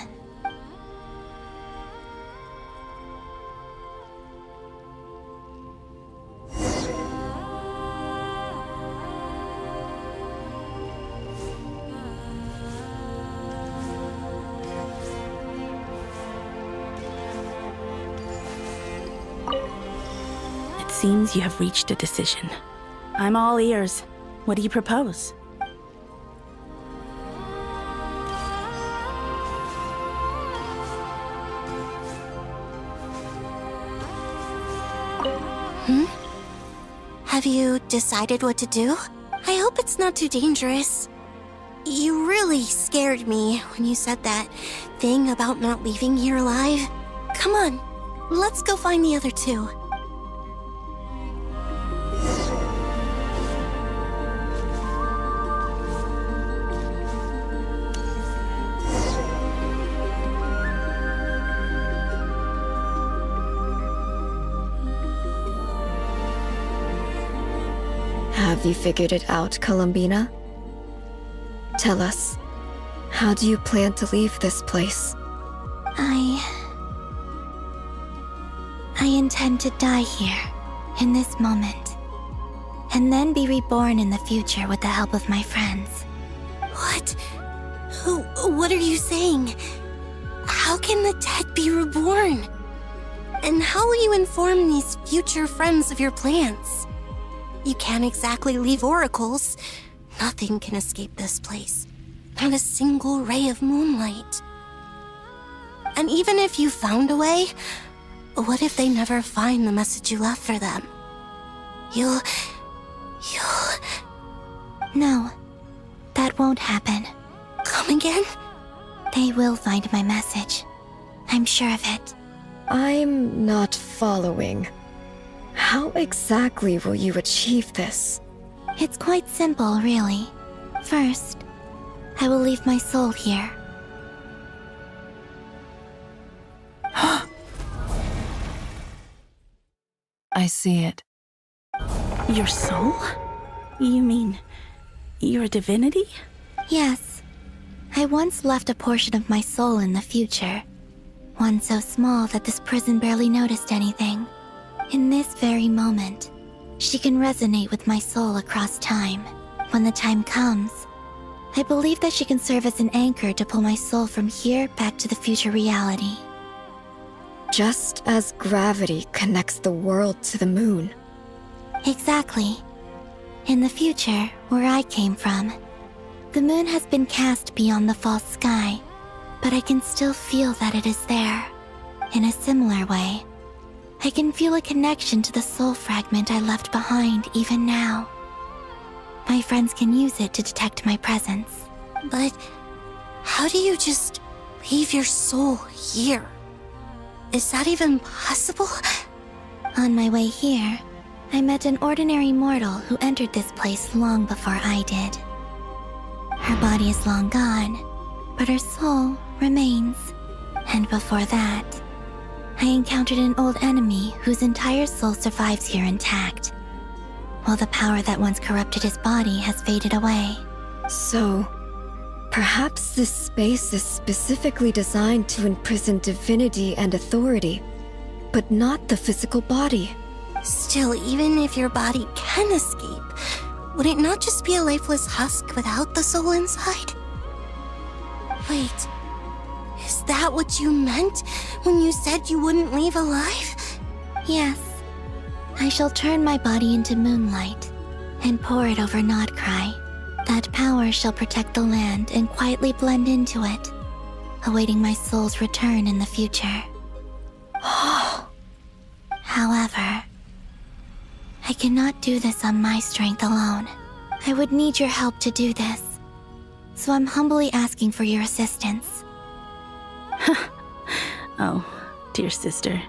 Seems you have reached a decision. I'm all ears. What do you propose? Have you decided what to do? I hope it's not too dangerous. You really scared me when you said that thing about not leaving here alive. Come on, let's go find the other two. Have you figured it out, Columbina? Tell us, how do you plan to leave this place? I intend to die here, in this moment, and then be reborn in the future with the help of my friends. What? What are you saying? How can the dead be reborn? And how will you inform these future friends of your plans? You can't exactly leave oracles. Nothing can escape this place. Not a single ray of moonlight. And even if you found a way, what if they never find the message you left for them? You'll... No, that won't happen. Come again? They will find my message. I'm sure of it. I'm not following. How exactly will you achieve this? It's quite simple, really. First, I will leave my soul here. I see it. Your soul? You mean your divinity? Yes. I once left a portion of my soul in the future. One so small that this prison barely noticed anything. In this very moment, she can resonate with my soul across time. When the time comes, I believe that she can serve as an anchor to pull my soul from here back to the future reality. Just as gravity connects the world to the moon. Exactly. In the future, where I came from, the moon has been cast beyond the false sky, but I can still feel that it is there. In a similar way, I can feel a connection to the soul fragment I left behind even now. My friends can use it to detect my presence. But how do you just leave your soul here? Is that even possible? On my way here, I met an ordinary mortal who entered this place long before I did. Her body is long gone, but her soul remains. And before that, I encountered an old enemy whose entire soul survives here intact, while the power that once corrupted his body has faded away. So, perhaps this space is specifically designed to imprison divinity and authority, but not the physical body. Still, even if your body can escape, would it not just be a lifeless husk without the soul inside? Wait, is that what you meant when you said you wouldn't leave alive? Yes. I shall turn my body into moonlight and pour it over Nod-Krai. That power shall protect the land and quietly blend into it, awaiting my soul's return in the future. However, I cannot do this on my strength alone. I would need your help to do this, so I'm humbly asking for your assistance. Oh, dear sister,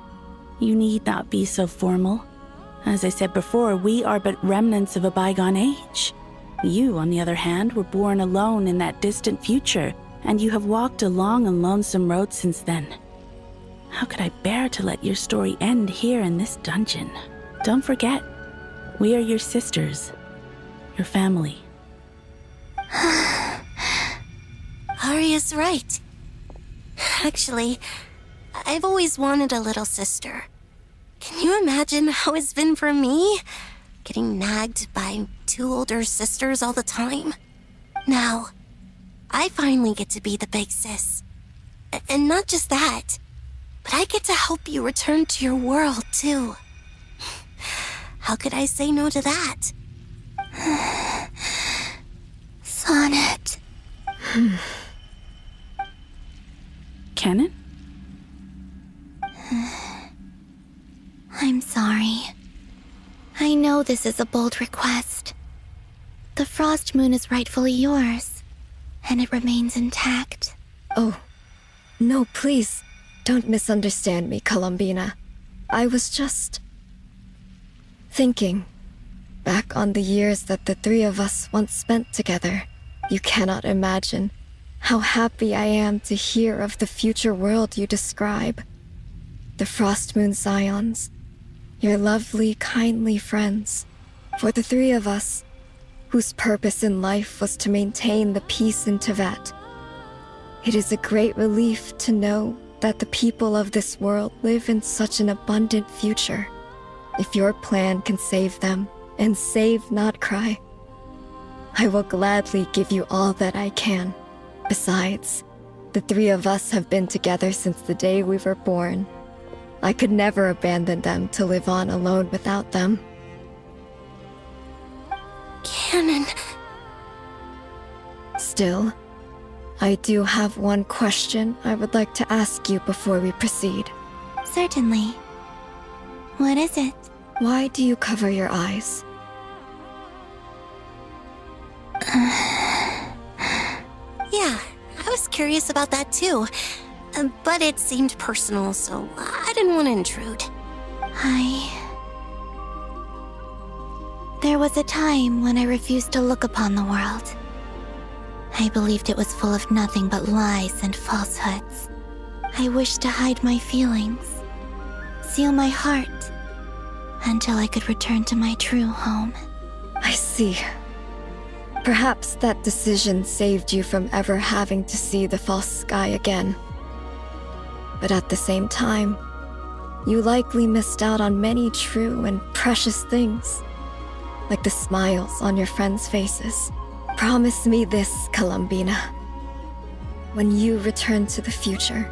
you need not be so formal. As I said before, we are but remnants of a bygone age. You, on the other hand, were born alone in that distant future, and you have walked a long and lonesome road since then. How could I bear to let your story end here in this dungeon? Don't forget, we are your sisters, your family. Arya's right. Actually, I've always wanted a little sister. Can you imagine how it's been for me? Getting nagged by two older sisters all the time. Now, I finally get to be the big sis. And not just that, but I get to help you return to your world, too. How could I say no to that? Sonnet. Kennen? I'm sorry. I know this is a bold request. The Frost Moon is rightfully yours, and it remains intact. Oh, no, please, don't misunderstand me, Columbina. I was just thinking back on the years that the three of us once spent together. You cannot imagine how happy I am to hear of the future world you describe. The Frost Moon Scions, your lovely, kindly friends. For the three of us, whose purpose in life was to maintain the peace in Teyvat, it is a great relief to know that the people of this world live in such an abundant future. If your plan can save them and save Nod-Krai, I will gladly give you all that I can. Besides, the three of us have been together since the day we were born. I could never abandon them to live on alone without them. Canon. Still, I do have one question I would like to ask you before we proceed. Certainly. What is it? Why do you cover your eyes? Yeah, I was curious about that too. But it seemed personal, so I didn't want to intrude. There was a time when I refused to look upon the world. I believed it was full of nothing but lies and falsehoods. I wished to hide my feelings, seal my heart, until I could return to my true home. I see. Perhaps that decision saved you from ever having to see the false sky again. But at the same time, you likely missed out on many true and precious things, like the smiles on your friends' faces. Promise me this, Columbina. When you return to the future,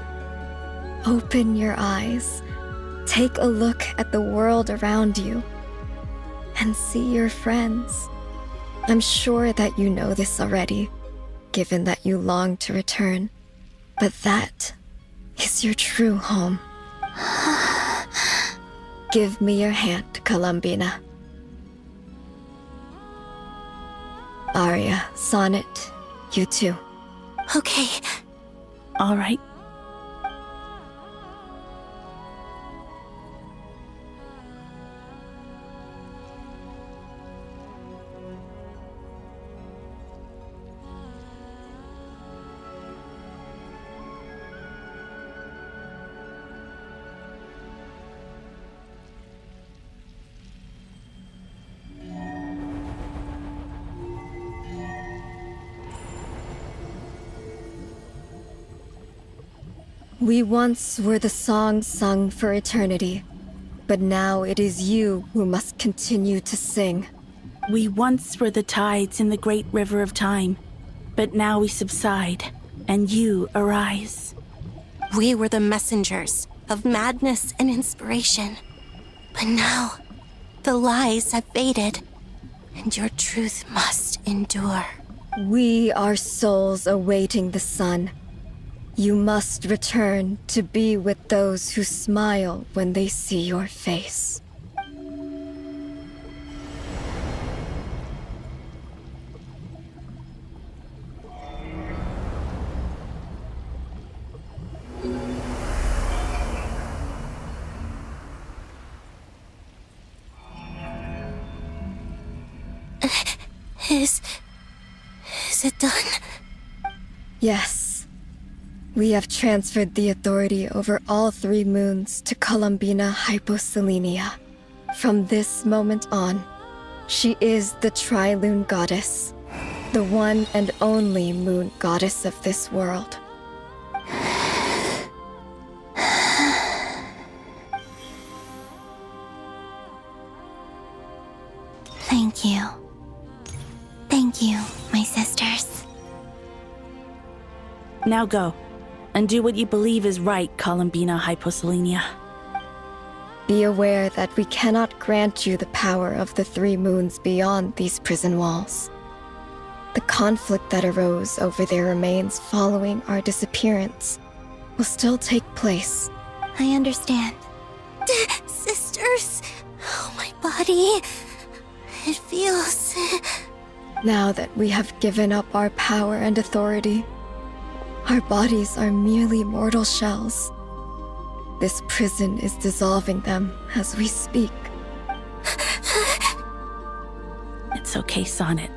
open your eyes, take a look at the world around you, and see your friends. I'm sure that you know this already, given that you long to return, but that is your true home. Give me your hand, Columbina. Aria, Sonnet, you too. Okay. All right. We once were the song sung for eternity, but now it is you who must continue to sing. We once were the tides in the great river of time, but now we subside, and you arise. We were the messengers of madness and inspiration, but now the lies have faded, and your truth must endure. We are souls awaiting the sun. You must return to be with those who smile when they see your face. Is it done? Yes. We have transferred the authority over all 3 moons to Columbina Hyposelenia. From this moment on, she is the Tri-Lune Goddess, the one and only moon goddess of this world. Thank you. Thank you, my sisters. Now go, and do what you believe is right, Columbina Hyposelenia. Be aware that we cannot grant you the power of the 3 moons beyond these prison walls. The conflict that arose over their remains following our disappearance will still take place. I understand. Sisters! Oh, my body. body. It feels... Now that we have given up our power and authority, our bodies are merely mortal shells. This prison is dissolving them as we speak. It's okay, Sonnet.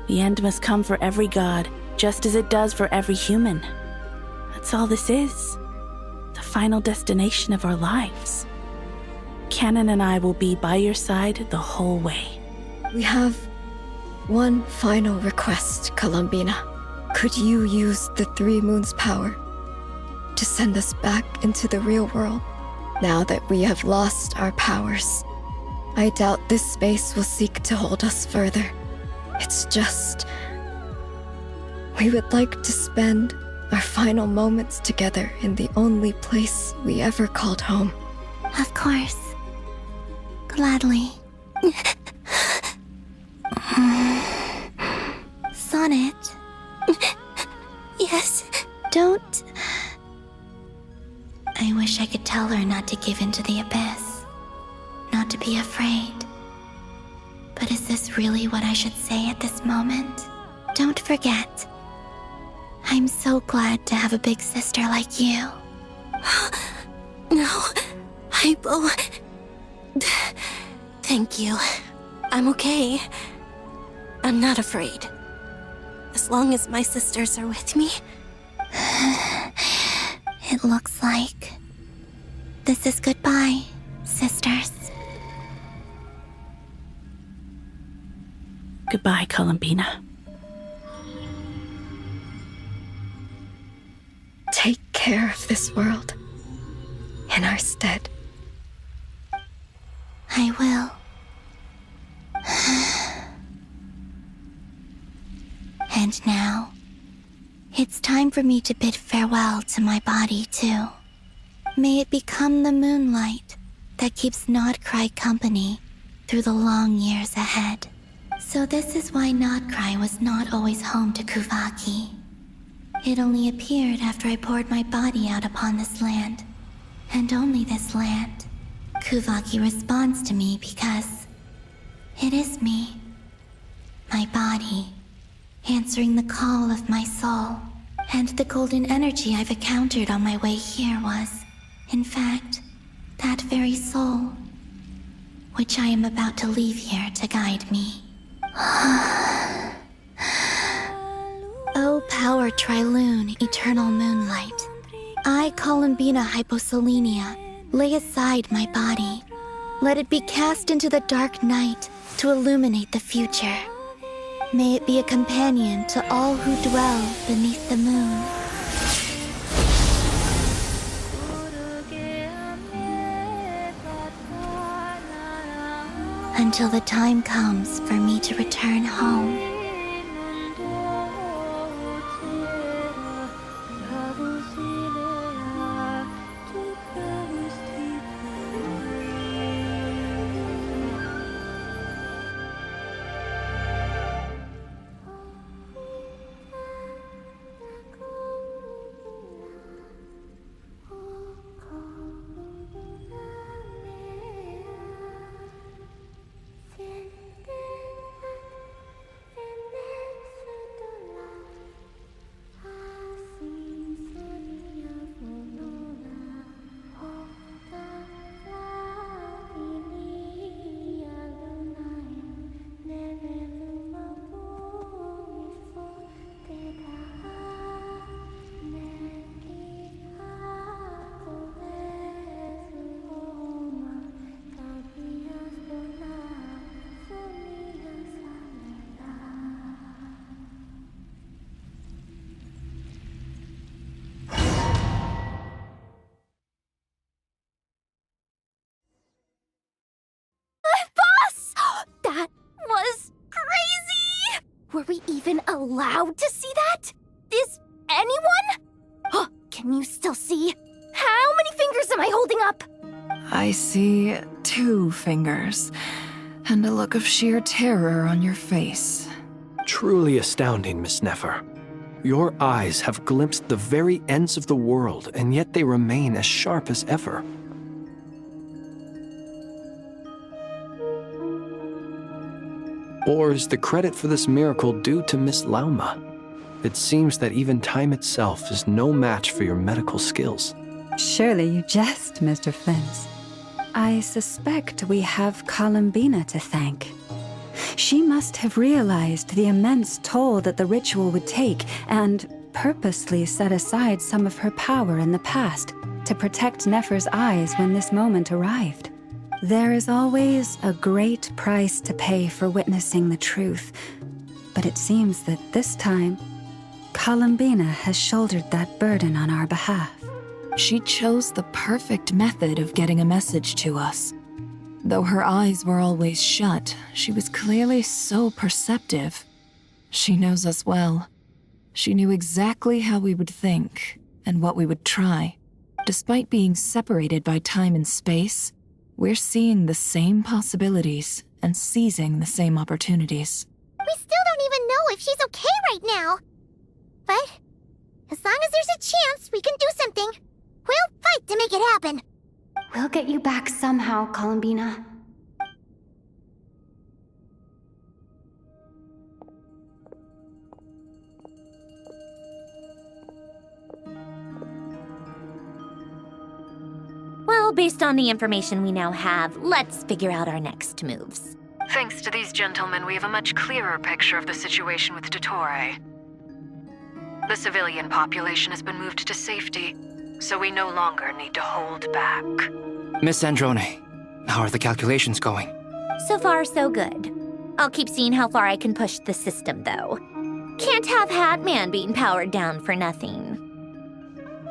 The end must come for every god, just as it does for every human. That's all this is. The final destination of our lives. Canon and I will be by your side the whole way. We have one final request, Columbina. Could you use the Three Moons' power to send us back into the real world? Now that we have lost our powers, I doubt this space will seek to hold us further. It's just... we would like to spend our final moments together in the only place we ever called home. Of course. Gladly. Sonnet. Yes? Don't... I wish I could tell her not to give in to the abyss. Not to be afraid. But is this really what I should say at this moment? Don't forget. I'm so glad to have a big sister like you. No, Hypo. Thank you. I'm okay. I'm not afraid. As long as my sisters are with me. It looks like this is goodbye, sisters. Goodbye, Columbina. Take care of this world in our stead. I will. And now, it's time for me to bid farewell to my body, too. May it become the moonlight that keeps Nod-Krai company through the long years ahead. So this is why Nod-Krai was not always home to Kuvaki. It only appeared after I poured my body out upon this land, and only this land. Kuvaki responds to me because it is me, my body, answering the call of my soul. And the golden energy I've encountered on my way here was, in fact, that very soul, which I am about to leave here to guide me. O power Trilune, eternal moonlight, I, Columbina Hyposelenia, lay aside my body. Let it be cast into the dark night to illuminate the future. May it be a companion to all who dwell beneath the moon. Until the time comes for me to return home. Were we even allowed to see that? Is anyone? Oh, can you still see? How many fingers am I holding up? I see 2 fingers, and a look of sheer terror on your face. Truly astounding, Miss Nefer. Your eyes have glimpsed the very ends of the world, and yet they remain as sharp as ever. Or is the credit for this miracle due to Miss Lauma? It seems that even time itself is no match for your medical skills. Surely you jest, Mr. Flins. I suspect we have Columbina to thank. She must have realized the immense toll that the ritual would take and purposely set aside some of her power in the past to protect Nefer's eyes when this moment arrived. There is always a great price to pay for witnessing the truth, but it seems that this time, Columbina has shouldered that burden on our behalf. She chose the perfect method of getting a message to us. Though her eyes were always shut, she was clearly so perceptive. She knows us well. She knew exactly how we would think and what we would try. Despite being separated by time and space, we're seeing the same possibilities and seizing the same opportunities. We still don't even know if she's okay right now. But as long as there's a chance we can do something, we'll fight to make it happen. We'll get you back somehow, Columbina. Well, based on the information we now have, let's figure out our next moves. Thanks to these gentlemen, we have a much clearer picture of the situation with Dottore. The civilian population has been moved to safety, so we no longer need to hold back. Miss Sandrone, how are the calculations going? So far, so good. I'll keep seeing how far I can push the system, though. Can't have Hatman being powered down for nothing.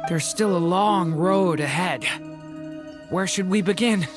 There's still a long road ahead. Where should we begin?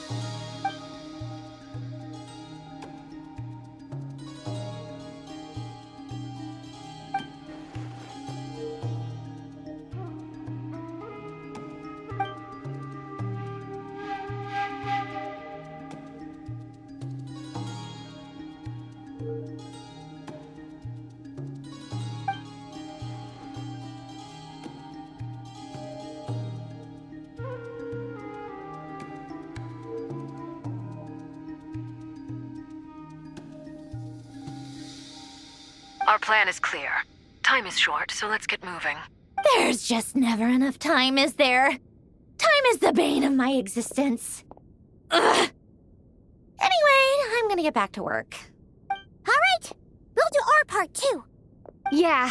Our plan is clear. Time is short, so let's get moving. There's just never enough time, is there? Time is the bane of my existence. Ugh. Anyway, I'm gonna get back to work. All right, we'll do our part too. Yeah.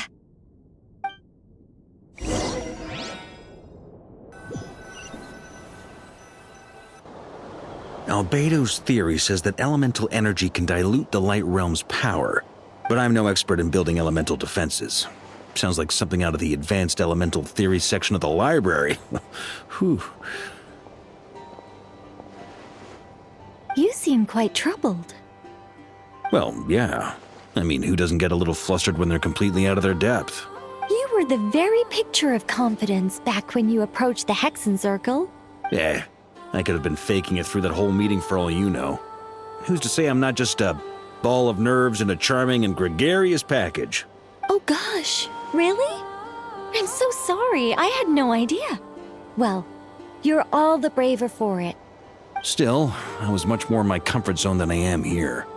Albedo's theory says that elemental energy can dilute the light realm's power, but I'm no expert in building elemental defenses. Sounds like something out of the advanced elemental theory section of the library. Whew. You seem quite troubled. Well, yeah. I mean, who doesn't get a little flustered when they're completely out of their depth? You were the very picture of confidence back when you approached the Hexen Circle. Yeah, I could have been faking it through that whole meeting for all you know. Who's to say I'm not just a ball of nerves in a charming and gregarious package? Oh gosh, really? I'm so sorry, I had no idea. Well, you're all the braver for it. Still, I was much more in my comfort zone than I am here.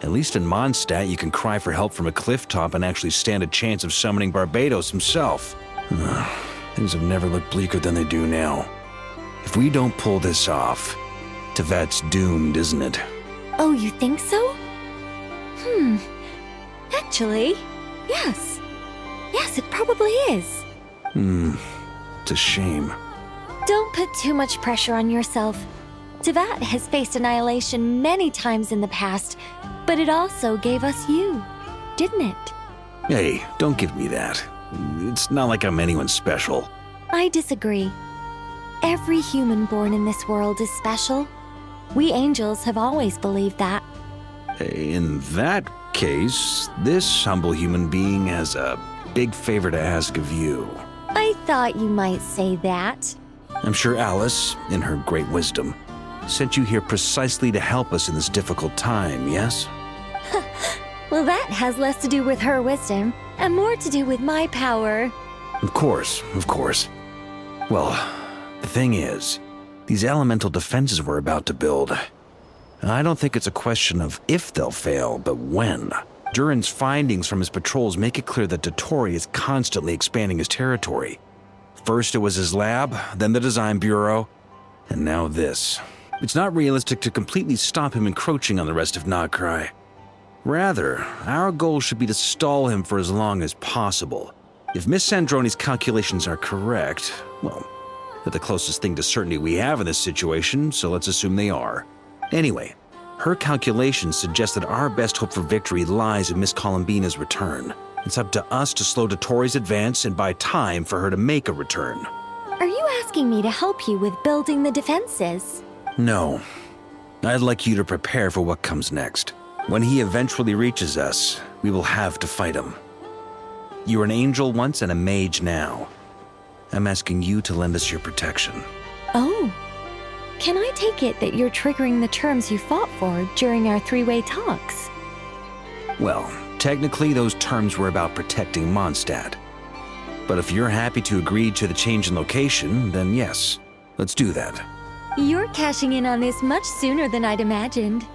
At least in Mondstadt, you can cry for help from a cliff top and actually stand a chance of summoning Barbados himself. Things have never looked bleaker than they do now. If we don't pull this off, Teyvat's doomed, isn't it? Oh, you think so? Actually, yes. Yes, it probably is. It's a shame. Don't put too much pressure on yourself. Teyvat has faced annihilation many times in the past, but it also gave us you, didn't it? Hey, don't give me that. It's not like I'm anyone special. I disagree. Every human born in this world is special. We angels have always believed that. In that case, this humble human being has a big favor to ask of you. I thought you might say that. I'm sure Alice, in her great wisdom, sent you here precisely to help us in this difficult time, yes? Well, that has less to do with her wisdom and more to do with my power. Of course, of course. Well, the thing is, these elemental defenses we're about to build, I don't think it's a question of if they'll fail, but when. Durin's findings from his patrols make it clear that Dottore is constantly expanding his territory. First it was his lab, then the design bureau, and now this. It's not realistic to completely stop him encroaching on the rest of Nod-Krai. Rather, our goal should be to stall him for as long as possible. If Miss Sandrone's calculations are correct, well, they're the closest thing to certainty we have in this situation, so let's assume they are. Anyway, her calculations suggest that our best hope for victory lies in Miss Columbina's return. It's up to us to slow Dottore's advance and buy time for her to make a return. Are you asking me to help you with building the defenses? No. I'd like you to prepare for what comes next. When he eventually reaches us, we will have to fight him. You were an angel once and a mage now. I'm asking you to lend us your protection. Oh. Can I take it that you're triggering the terms you fought for during our three-way talks? Well, technically those terms were about protecting Mondstadt. But if you're happy to agree to the change in location, then yes, let's do that. You're cashing in on this much sooner than I'd imagined.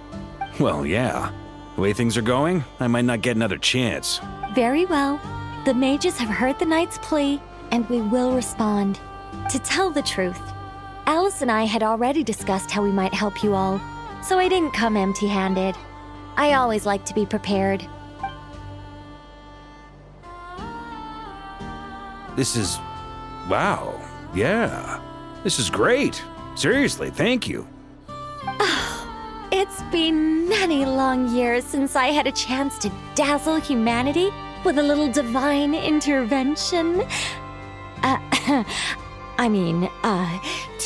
Well, yeah. The way things are going, I might not get another chance. Very well. The mages have heard the knight's plea, and we will respond. To tell the truth, Alice and I had already discussed how we might help you all, so I didn't come empty-handed. I always like to be prepared. This is... wow. Yeah. This is great. Seriously, thank you. It's been many long years since I had a chance to dazzle humanity with a little divine intervention.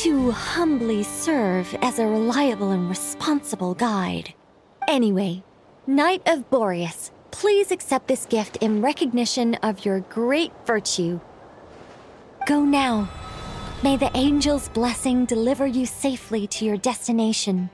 To humbly serve as a reliable and responsible guide. Anyway, Knight of Boreas, please accept this gift in recognition of your great virtue. Go now. May the angel's blessing deliver you safely to your destination.